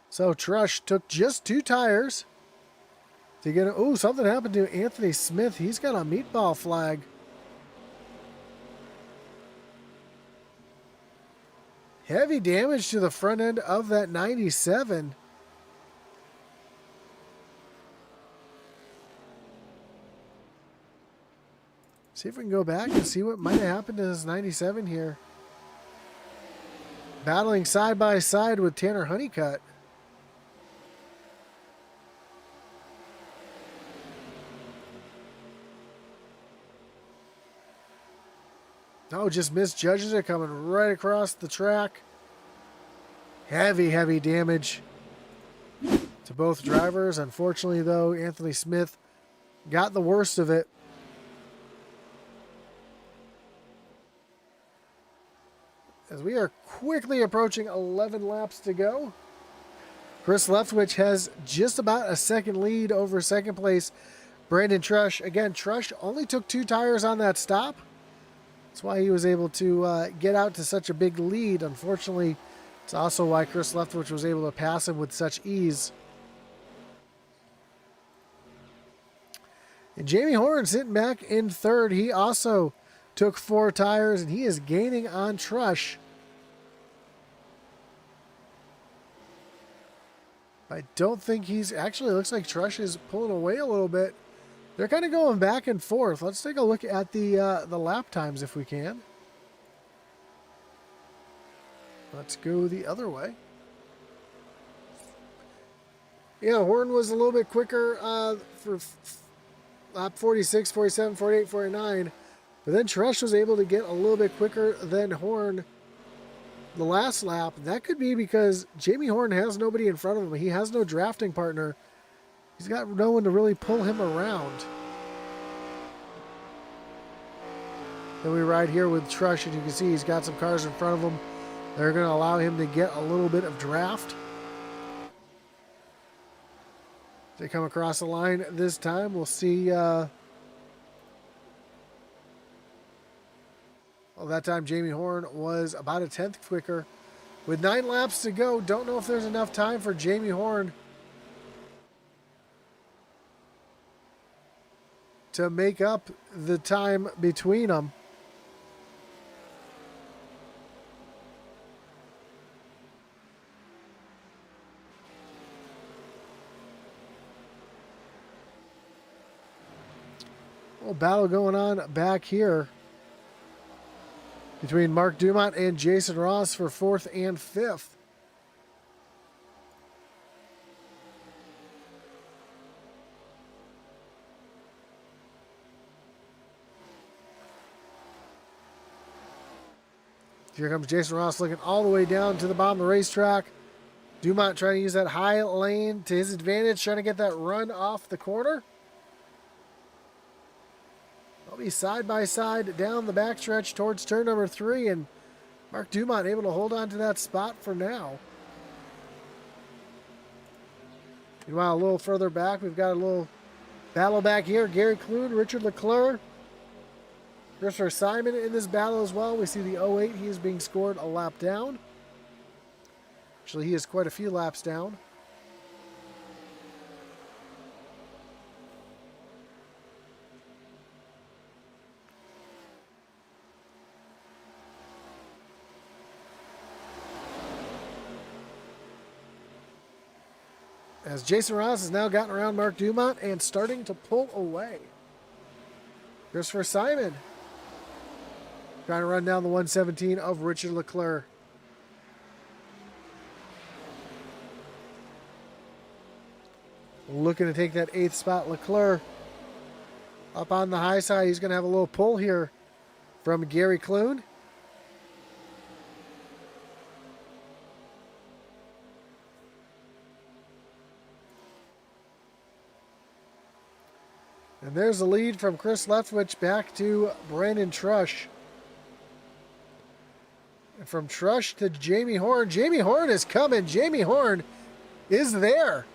So Trush took just 2 tires to get it. Oh, something happened to Anthony Smith. He's got a meatball flag. Heavy damage to the front end of that 97. See if we can go back and see what might have happened to this 97 here. Battling side by side with Tanner Honeycutt. Oh, just misjudges it, coming right across the track. Heavy, heavy damage to both drivers. Unfortunately, though, Anthony Smith got the worst of it. As we are quickly approaching 11 laps to go. Chris Leftwich has just about a second lead over second place Brandon Trush. Again, Trush only took 2 tires on that stop. That's why he was able to get out to such a big lead. Unfortunately, it's also why Chris Leftwich was able to pass him with such ease. And Jamie Horn sitting back in third. He also took 4 tires, and he is gaining on Trush. I don't think he's... Actually, looks like Trush is pulling away a little bit. They're kind of going back and forth. Let's take a look at the lap times if we can. Let's go the other way. Yeah, Horn was a little bit quicker for lap 46, 47, 48, 49. But then Trush was able to get a little bit quicker than Horn the last lap. That could be because Jamie Horn has nobody in front of him. He has no drafting partner. He's got no one to really pull him around. Then we ride here with Trush, and you can see he's got some cars in front of him. They're going to allow him to get a little bit of draft. They come across the line this time. We'll see. Well, that time Jamie Horn was about a 10th quicker. With 9 laps to go, don't know if there's enough time for Jamie Horn to make up the time between them. Little battle going on back here between Mark Dumont and Jason Ross for 4th and 5th. Here comes Jason Ross looking all the way down to the bottom of the racetrack. Dumont trying to use that high lane to his advantage, trying to get that run off the corner. They'll be side by side down the backstretch towards turn number 3, and Mark Dumont able to hold on to that spot for now. Meanwhile, a little further back, we've got a little battle back here. Gary Clune, Richard Leclerc, Christopher Simon in this battle as well. We see the 08. He is being scored a lap down. Actually, he is quite a few laps down. As Jason Ross has now gotten around Mark Dumont and starting to pull away. Christopher Simon trying to run down the 117 of Richard Leclerc. Looking to take that 8th spot. Leclerc up on the high side. He's going to have a little pull here from Gary Clune. And there's the lead from Chris Leftwich back to Brandon Trush. And from Trush to Jamie Horn. Jamie Horn is coming. Jamie Horn is there.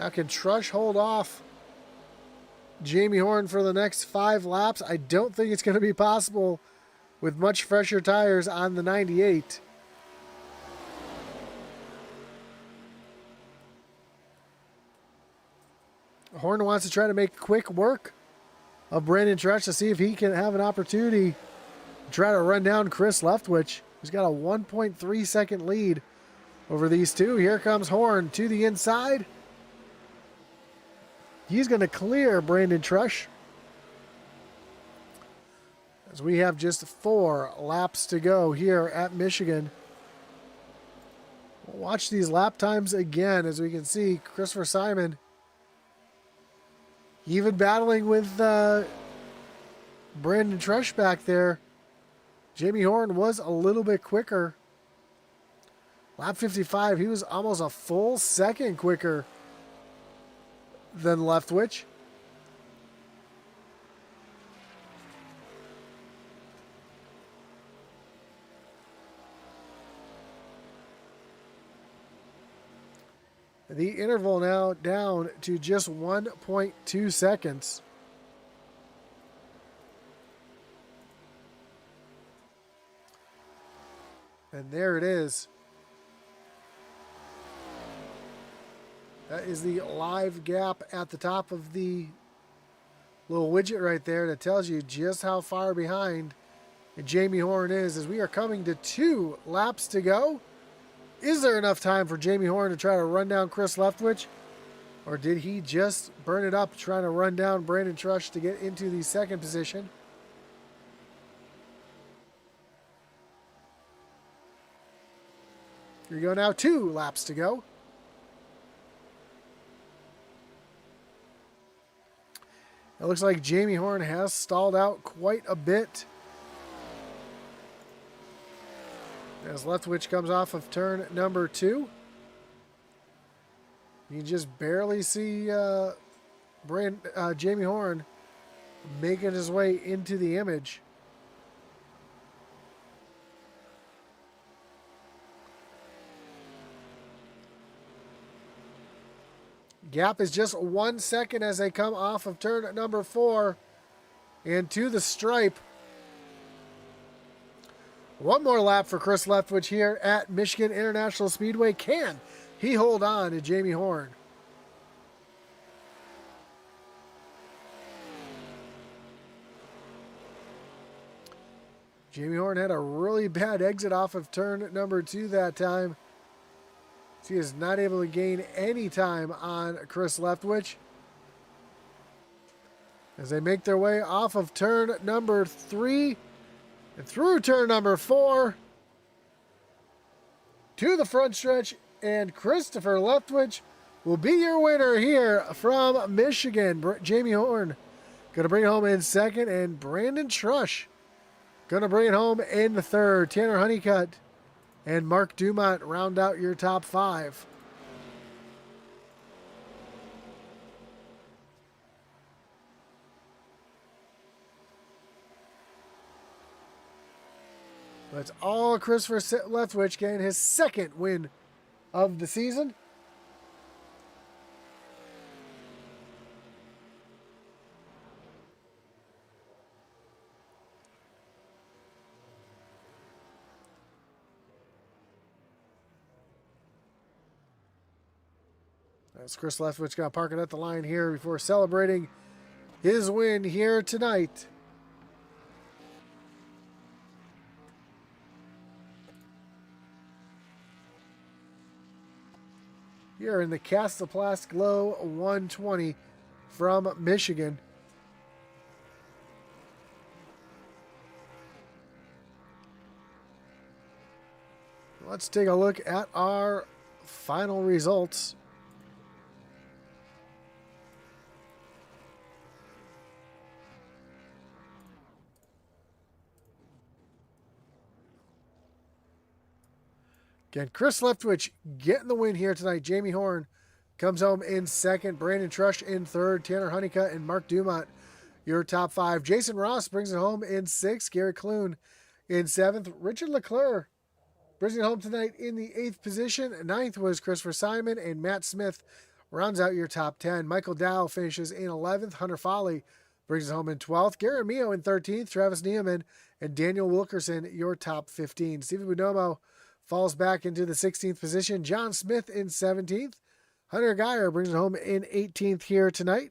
Now can Trush hold off Jamie Horn for the next 5 laps? I don't think it's going to be possible with much fresher tires on the 98. Horn wants to try to make quick work of Brandon Trush to see if he can have an opportunity to try to run down Chris Leftwich, who's got a 1.3 second lead over these two. Here comes Horn to the inside. He's going to clear Brandon Trush, as we have just 4 laps to go here at Michigan. We'll watch these lap times again. As we can see, Christopher Simon even battling with Brandon Trush back there. Jamie Horn was a little bit quicker. Lap 55, he was almost a full second quicker than Leftwich. The interval now down to just 1.2 seconds. And there it is. That is the live gap at the top of the little widget right there that tells you just how far behind Jamie Horn is, as we are coming to 2 laps to go. Is there enough time for Jamie Horn to try to run down Chris Leftwich? Or did he just burn it up trying to run down Brandon Trush to get into the second position? Here we go now, 2 laps to go. It looks like Jamie Horn has stalled out quite a bit, as Leftwich comes off of turn number 2. You can just barely see Jamie Horn making his way into the image. Gap is just 1 second as they come off of turn number 4 and to the stripe. One more lap for Chris Leftwich here at Michigan International Speedway. Can he hold on to Jamie Horn? Jamie Horn had a really bad exit off of turn number 2 that time. He is not able to gain any time on Chris Leftwich, as they make their way off of turn number 3 and through turn number 4 to the front stretch, and Christopher Leftwich will be your winner here from Michigan. Jamie Horn going to bring it home in second, and Brandon Trush going to bring it home in the third. Tanner Honeycutt and Mark Dumont round out your top 5. That's all Christopher Leftwich getting his second win of the season. As Chris Leftwich got parking at the line here before celebrating his win here tonight. Here in the Kastaplast Glow 120 from Michigan. Let's take a look at our final results. Again, Chris Leftwich getting the win here tonight. Jamie Horn comes home in second. Brandon Trush in third. Tanner Honeycutt and Mark Dumont, your top five. Jason Ross brings it home in sixth. Gary Clune in seventh. Richard Leclerc brings it home tonight in the eighth position. Ninth was Christopher Simon, and Matt Smith rounds out your top 10. Michael Dow finishes in 11th. Hunter Foley brings it home in 12th. Gary Mio in 13th. Travis Neeman and Daniel Wilkerson, your top 15. Stephen Bonomo falls back into the 16th position. John Smith in 17th. Hunter Geyer brings it home in 18th here tonight.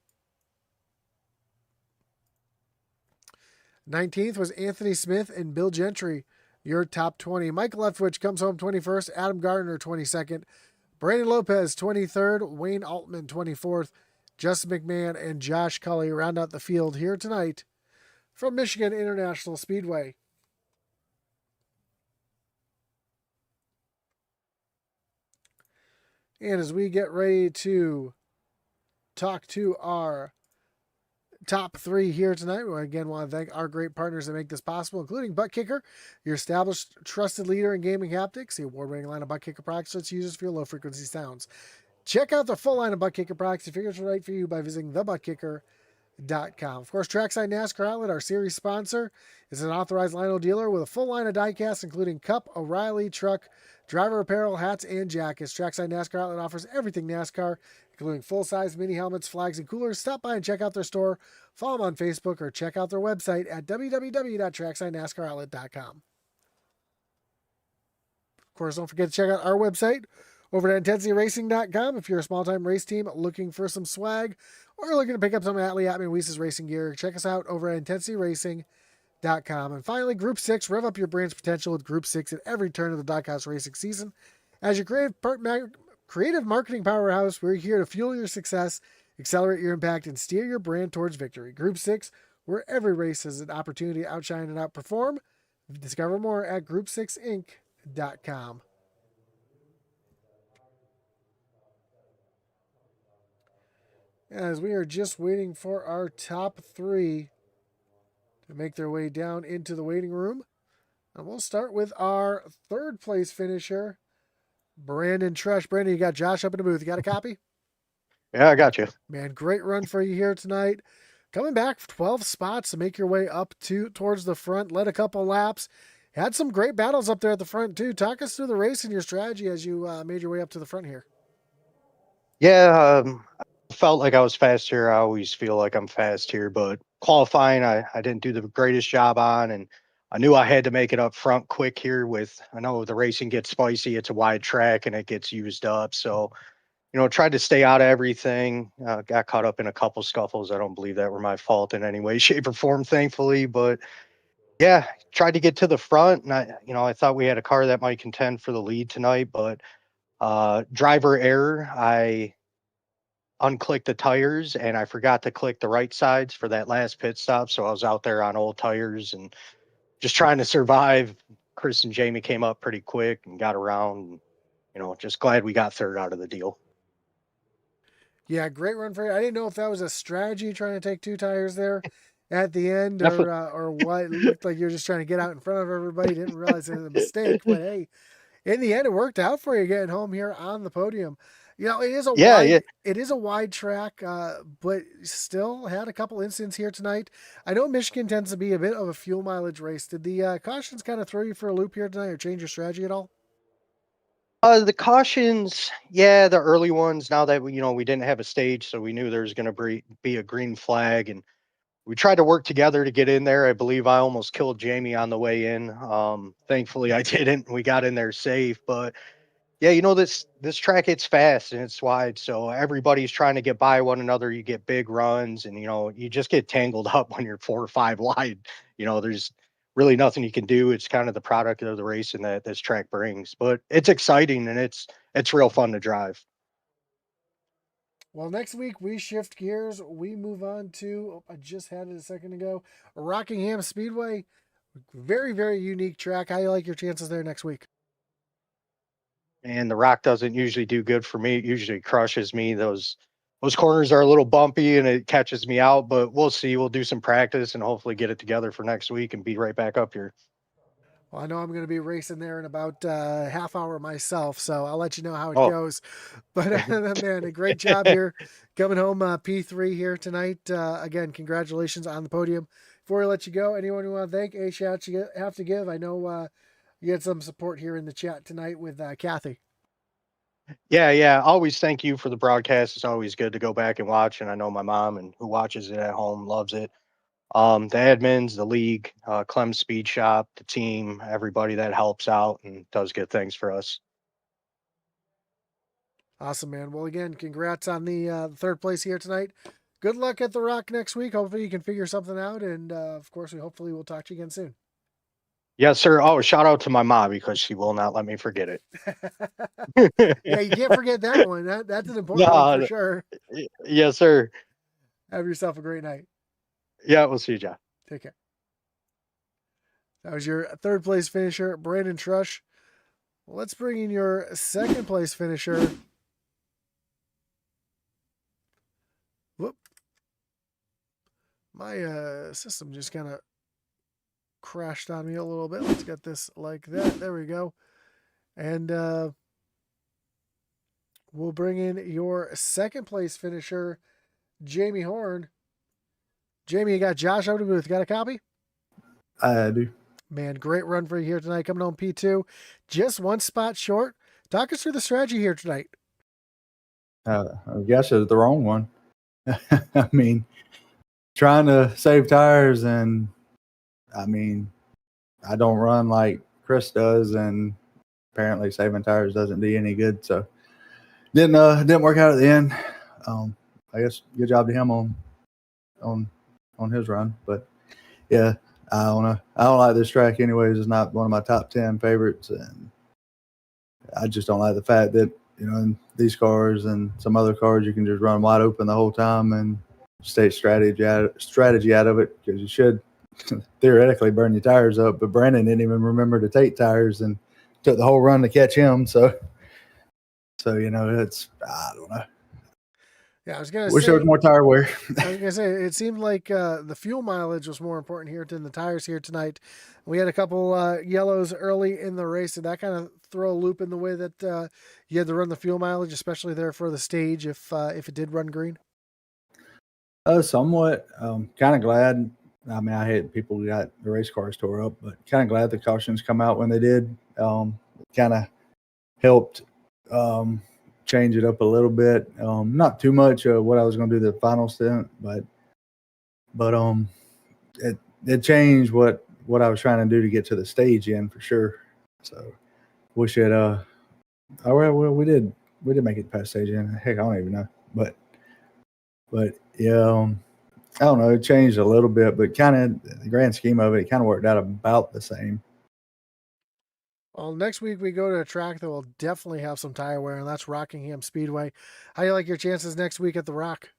19th was Anthony Smith and Bill Gentry, your top 20. Mike Leftwich comes home 21st. Adam Gardner 22nd. Brandon Lopez 23rd. Wayne Altman 24th. Justin McMahon and Josh Cully round out the field here tonight from Michigan International Speedway. And as we get ready to talk to our top three here tonight, we again want to thank our great partners that make this possible, including Butt Kicker, your established trusted leader in gaming haptics, the award-winning line of Butt Kicker products that's used for your low-frequency sounds. Check out the full line of Butt Kicker products and figure it's right for you by visiting thebuttkicker.com. Of course, Trackside NASCAR Outlet, our series sponsor, is an authorized Lionel dealer with a full line of diecast, including Cup, O'Reilly, Truck, driver apparel, hats, and jackets. Trackside NASCAR Outlet offers everything NASCAR, including full-size mini helmets, flags, and coolers. Stop by and check out their store. Follow them on Facebook or check out their website at www.tracksidenascaroutlet.com. Of course, don't forget to check out our website over at intensityracing.com if you're a small-time race team looking for some swag or looking to pick up some Atlee Atman Weese's racing gear. Check us out over at intensityracing.com. And finally, Group 6. Rev up your brand's potential with Group 6 at every turn of the Doghouse racing season. As your creative marketing powerhouse, we're here to fuel your success, accelerate your impact, and steer your brand towards victory. Group 6, where every race is an opportunity to outshine and outperform. Discover more at group6inc.com. As we are just waiting for our top three to make their way down into the waiting room. And we'll start with our third place finisher, Brandon Trush. Brandon, you got Josh up in the booth. You got a copy? Yeah, I got you. Man, great run for you here tonight. Coming back 12 spots to make your way up towards the front. Led a couple laps. Had some great battles up there at the front, too. Talk us through the race and your strategy as you made your way up to the front here. Yeah, I felt like I was fast here. I always feel like I'm fast here, but qualifying, I didn't do the greatest job on, and I knew I had to make it up front quick here I know the racing gets spicy. It's a wide track and it gets used up. So, tried to stay out of everything. Got caught up in a couple scuffles. I don't believe that were my fault in any way, shape, or form, thankfully. But yeah, tried to get to the front, and I thought we had a car that might contend for the lead tonight, but driver error. I unclicked the tires and I forgot to click the right sides for that last pit stop. So I was out there on old tires and just trying to survive. Chris and Jamie came up pretty quick and got around. Just glad we got third out of the deal. Yeah, great run for you. I didn't know if that was a strategy trying to take two tires there at the end or what. It looked like you were just trying to get out in front of everybody. Didn't realize it was a mistake. But hey, in the end, it worked out for you getting home here on the podium. It is a wide track, but still had a couple incidents here tonight. I know Michigan tends to be a bit of a fuel mileage race. Did the cautions kind of throw you for a loop here tonight or change your strategy at all? The cautions, yeah, the early ones, now that we didn't have a stage, so we knew there was going to be a green flag, and we tried to work together to get in there. I believe I almost killed Jamie on the way in. Thankfully I didn't. We got in there safe, but yeah, this track, it's fast and it's wide, so everybody's trying to get by one another. You get big runs, and you just get tangled up when you're 4 or 5 wide. There's really nothing you can do. It's kind of the product of the racing that this track brings, but it's exciting and it's real fun to drive. Well, next week we shift gears. We move on to, I just had it a second ago, Rockingham Speedway. Very, very unique track. How do you like your chances there next week? And the rock doesn't usually do good for me. It usually crushes me. Those corners are a little bumpy and it catches me out, but we'll see. We'll do some practice and hopefully get it together for next week and be right back up here. Well, I know I'm going to be racing there in about half hour myself, so I'll let you know how it Oh, goes. But man, a great job here coming home P3 here tonight. Again, congratulations on the podium. Before I let you go, anyone you want to thank, a shout you have to give. I know you had some support here in the chat tonight with Kathy. yeah. Always thank you for the broadcast. It's always good to go back and watch. And I know my mom and who watches it at home loves it. The admins, the league, Clem's Speed Shop, the team, everybody that helps out and does good things for us. Awesome, man. Well, again, congrats on the third place here tonight. Good luck at the Rock next week. Hopefully you can figure something out. And of course, hopefully we'll talk to you again soon. Yes, sir. Oh, shout out to my mom because she will not let me forget it. Yeah, you can't forget that one. That's an important one for No, sure. yes, sir. Have yourself a great night. Yeah, we'll see you, John. Take care. That was your third place finisher, Brandon Trush. Let's bring in your second place finisher. Whoop. My system just kind of crashed on me a little bit. Let's get this like that. There we go. And we'll bring in your second place finisher, Jamie Horn. Jamie, you got Josh out of the booth. Got a copy? I do. Man, great run for you here tonight. Coming home P2. Just one spot short. Talk us through the strategy here tonight. I guess it's the wrong one. I mean, trying to save tires, and I mean, I don't run like Chris does, and apparently saving tires doesn't do any good. So didn't work out at the end. I guess good job to him on his run, but yeah, I don't like this track anyways. It's not one of my top 10 favorites, and I just don't like the fact that, you know, in these cars and some other cars, you can just run wide open the whole time and state strategy out of it, because you should theoretically burn your tires up. But Brandon didn't even remember to take tires and took the whole run to catch him. So you know, I don't know. Yeah, I was gonna Wish say there was more tire wear. I was gonna say it seemed like the fuel mileage was more important here than the tires here tonight. We had a couple yellows early in the race, and that kind of throw a loop in the way that you had to run the fuel mileage, especially there for the stage if it did run green. Somewhat. Kind of glad. I mean, I hate people who got the race cars tore up, but kind of glad the cautions come out when they did. Kind of helped change it up a little bit. Not too much of what I was going to do the final stint, but it changed what I was trying to do to get to the stage in for sure. So wish it. Oh well, we did make it past stage in. Heck, I don't even know, but yeah. I don't know. It changed a little bit, but kind of the grand scheme of it kind of worked out about the same. Well, next week we go to a track that will definitely have some tire wear, and that's Rockingham Speedway. How do you like your chances next week at the Rock?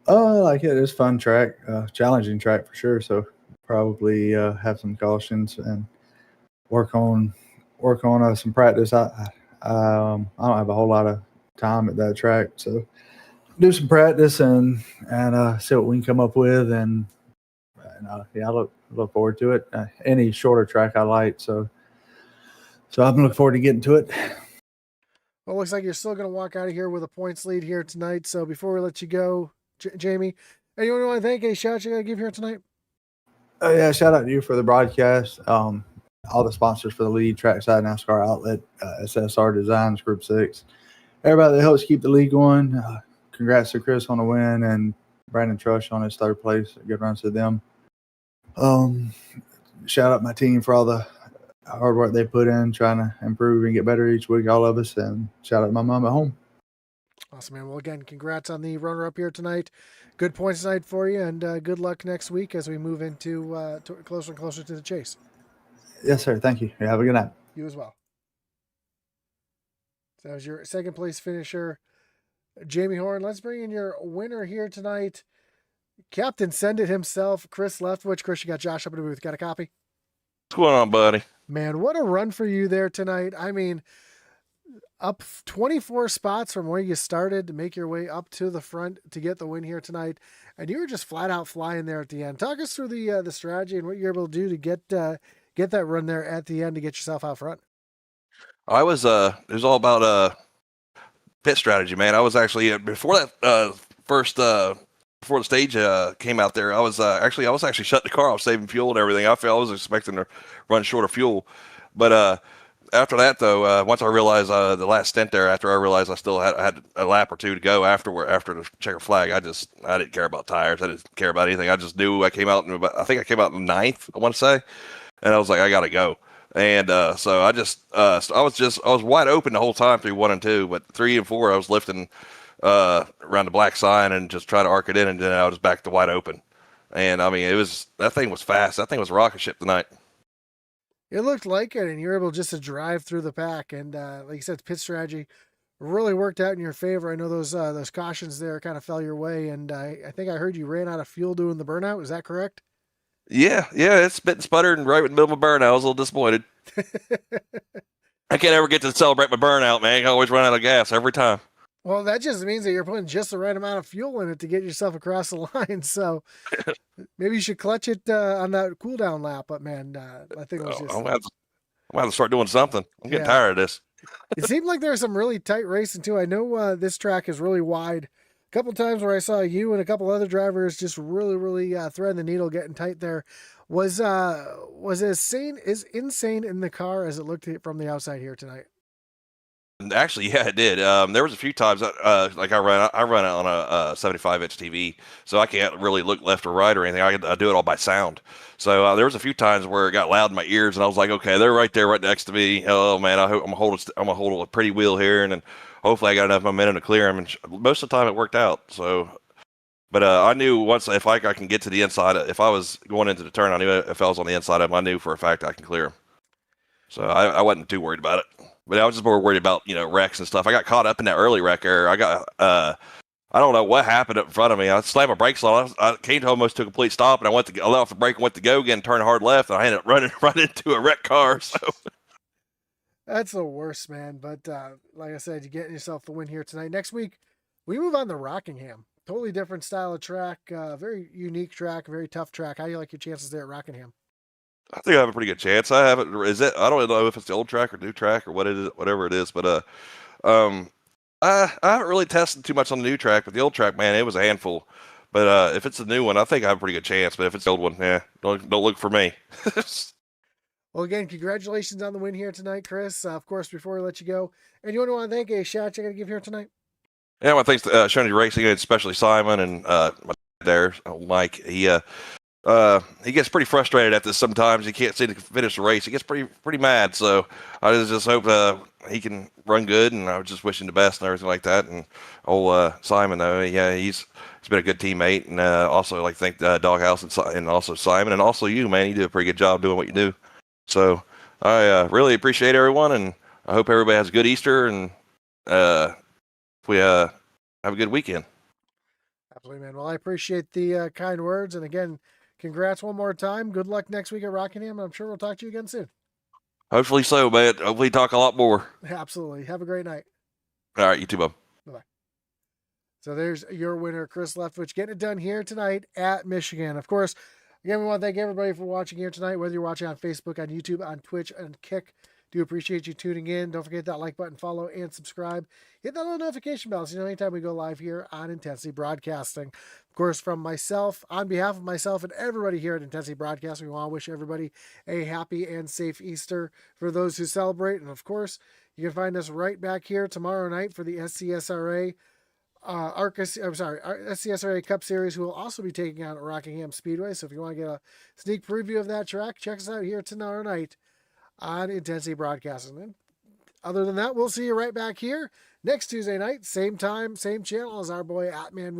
Oh, I like it. It's a fun track, challenging track for sure. So probably have some cautions and work on some practice. I don't have a whole lot of time at that track, so do some practice and see what we can come up with. And yeah, I look forward to it. Any shorter track I like, so I'm looking forward to getting to it. Well, it looks like you're still going to walk out of here with a points lead here tonight. So before we let you go, Jamie, anyone you want to thank? Any shout you got to give here tonight? Oh yeah, shout out to you for the broadcast. All the sponsors for the league: Trackside NASCAR Outlet, SSR Designs, Group 6. Everybody that helps keep the league going. Congrats to Chris on the win and Brandon Trush on his third place. Good runs to them. Shout out my team for all the hard work they put in, trying to improve and get better each week, all of us. And shout out to my mom at home. Awesome, man. Well, again, congrats on the runner-up here tonight. Good points tonight for you, and good luck next week as we move into closer and closer to the chase. Yes, sir. Thank you. Have a good night. You as well. So that was your second place finisher, Jamie Horn. Let's bring in your winner here tonight. Captain Send It himself, Chris Leftwich. Chris, you got Josh up in the booth. Got a copy? What's going on, buddy? Man, what a run for you there tonight. I mean, up 24 spots from where you started to make your way up to the front to get the win here tonight. And you were just flat out flying there at the end. Talk us through the strategy and what you're able to do to get that run there at the end to get yourself out front? I was it was all about pit strategy, man. I was actually before that first before the stage came out there. I was actually shutting the car off, saving fuel and everything. I was expecting to run short of fuel, but after that though, once I realized the last stint there, after I realized I still had a lap or two to go after the checker flag, I didn't care about tires. I didn't care about anything. I just knew I came out I think I came out in ninth, I want to say, and I was like, I gotta go. And so I was wide open the whole time through 1 and 2, but 3 and 4 I was lifting around the black sign and just trying to arc it in, and then I was back to wide open. And I mean, that thing was fast. That thing was a rocket ship tonight. It looked like it, and you were able just to drive through the pack. And like you said, pit strategy really worked out in your favor. I know those cautions there kind of fell your way, and I think I heard you ran out of fuel doing the burnout. Is that correct? Yeah, it spit and sputtered and right in the middle of my burnout. I was a little disappointed. I can't ever get to celebrate my burnout, man. I always run out of gas every time. Well, that just means that you're putting just the right amount of fuel in it to get yourself across the line. So maybe you should clutch it on that cool down lap. But man, I think it was just. I'm gonna have to start doing something. I'm getting tired of this. It seemed like there was some really tight racing too. I know this track is really wide. A couple times where I saw you and a couple other drivers just really threading the needle, getting tight there. Was as insane in the car as it looked from the outside here tonight? Actually, yeah, it did. There was a few times like I run it on a 75-inch TV, so I can't really look left or right or anything. I do it all by sound. So there was a few times where it got loud in my ears, and I was like, okay, they're right there, right next to me. Oh man, I'm gonna hold a pretty wheel here, and then hopefully I got enough momentum to clear them. And most of the time it worked out. So, but I knew once if I can get to the inside, if I was going into the turn, I knew if I was on the inside of them, I knew for a fact I can clear them. So I wasn't too worried about it. But I was just more worried about, wrecks and stuff. I got caught up in that early wreck error. I don't know what happened up in front of me. I slammed my brakes on. I came to almost to a complete stop, and I let off the brake and went to go again, turned hard left, and I ended up running into a wrecked car. So that's the worst, man. But like I said, you're getting yourself the win here tonight. Next week, we move on to Rockingham. Totally different style of track. Very unique track, very tough track. How do you like your chances there at Rockingham? I think I have a pretty good chance. I don't know if it's the old track or new track or what it is, whatever it is, but I haven't really tested too much on the new track, but the old track, man, it was a handful. But if it's a new one, I think I have a pretty good chance. But if it's the old one, don't look for me. Well, again, congratulations on the win here tonight, Chris. Of course, before we let you go, anyone want to thank a shout you got to give here tonight? Yeah, well, thanks to Xfinity Racing, especially Simon and my dad there, Mike. He gets pretty frustrated at this sometimes. He can't seem to finish the race. He gets pretty mad. So I just hope he can run good, and I was just wishing the best and everything like that. And Simon though, yeah, he's been a good teammate, and also like thank Doghouse and also Simon and also you, man. You do a pretty good job doing what you do. So I really appreciate everyone, and I hope everybody has a good Easter, and we have a good weekend. Absolutely, man. Well, I appreciate the kind words, and again, congrats one more time. Good luck next week at Rockingham, and I'm sure we'll talk to you again soon. Hopefully so, man. Hopefully talk a lot more. Absolutely. Have a great night. All right, you too, bub. Bye-bye. So there's your winner, Chris Leftwich, getting it done here tonight at Michigan. Of course, again, we want to thank everybody for watching here tonight, whether you're watching on Facebook, on YouTube, on Twitch, and Kick. Do appreciate you tuning in. Don't forget that like button, follow, and subscribe. Hit that little notification bell so you know anytime we go live here on Intensity Broadcasting. Of course, from myself, on behalf of myself and everybody here at Intensity Broadcasting, we want to wish everybody a happy and safe Easter for those who celebrate. And of course, you can find us right back here tomorrow night for the SCSRA SCSRA Cup Series, who will also be taking on Rockingham Speedway. So if you want to get a sneak preview of that track, check us out here tomorrow night on Intensity Broadcasting. And other than that, we'll see you right back here next Tuesday night, same time, same channel as our boy Atman.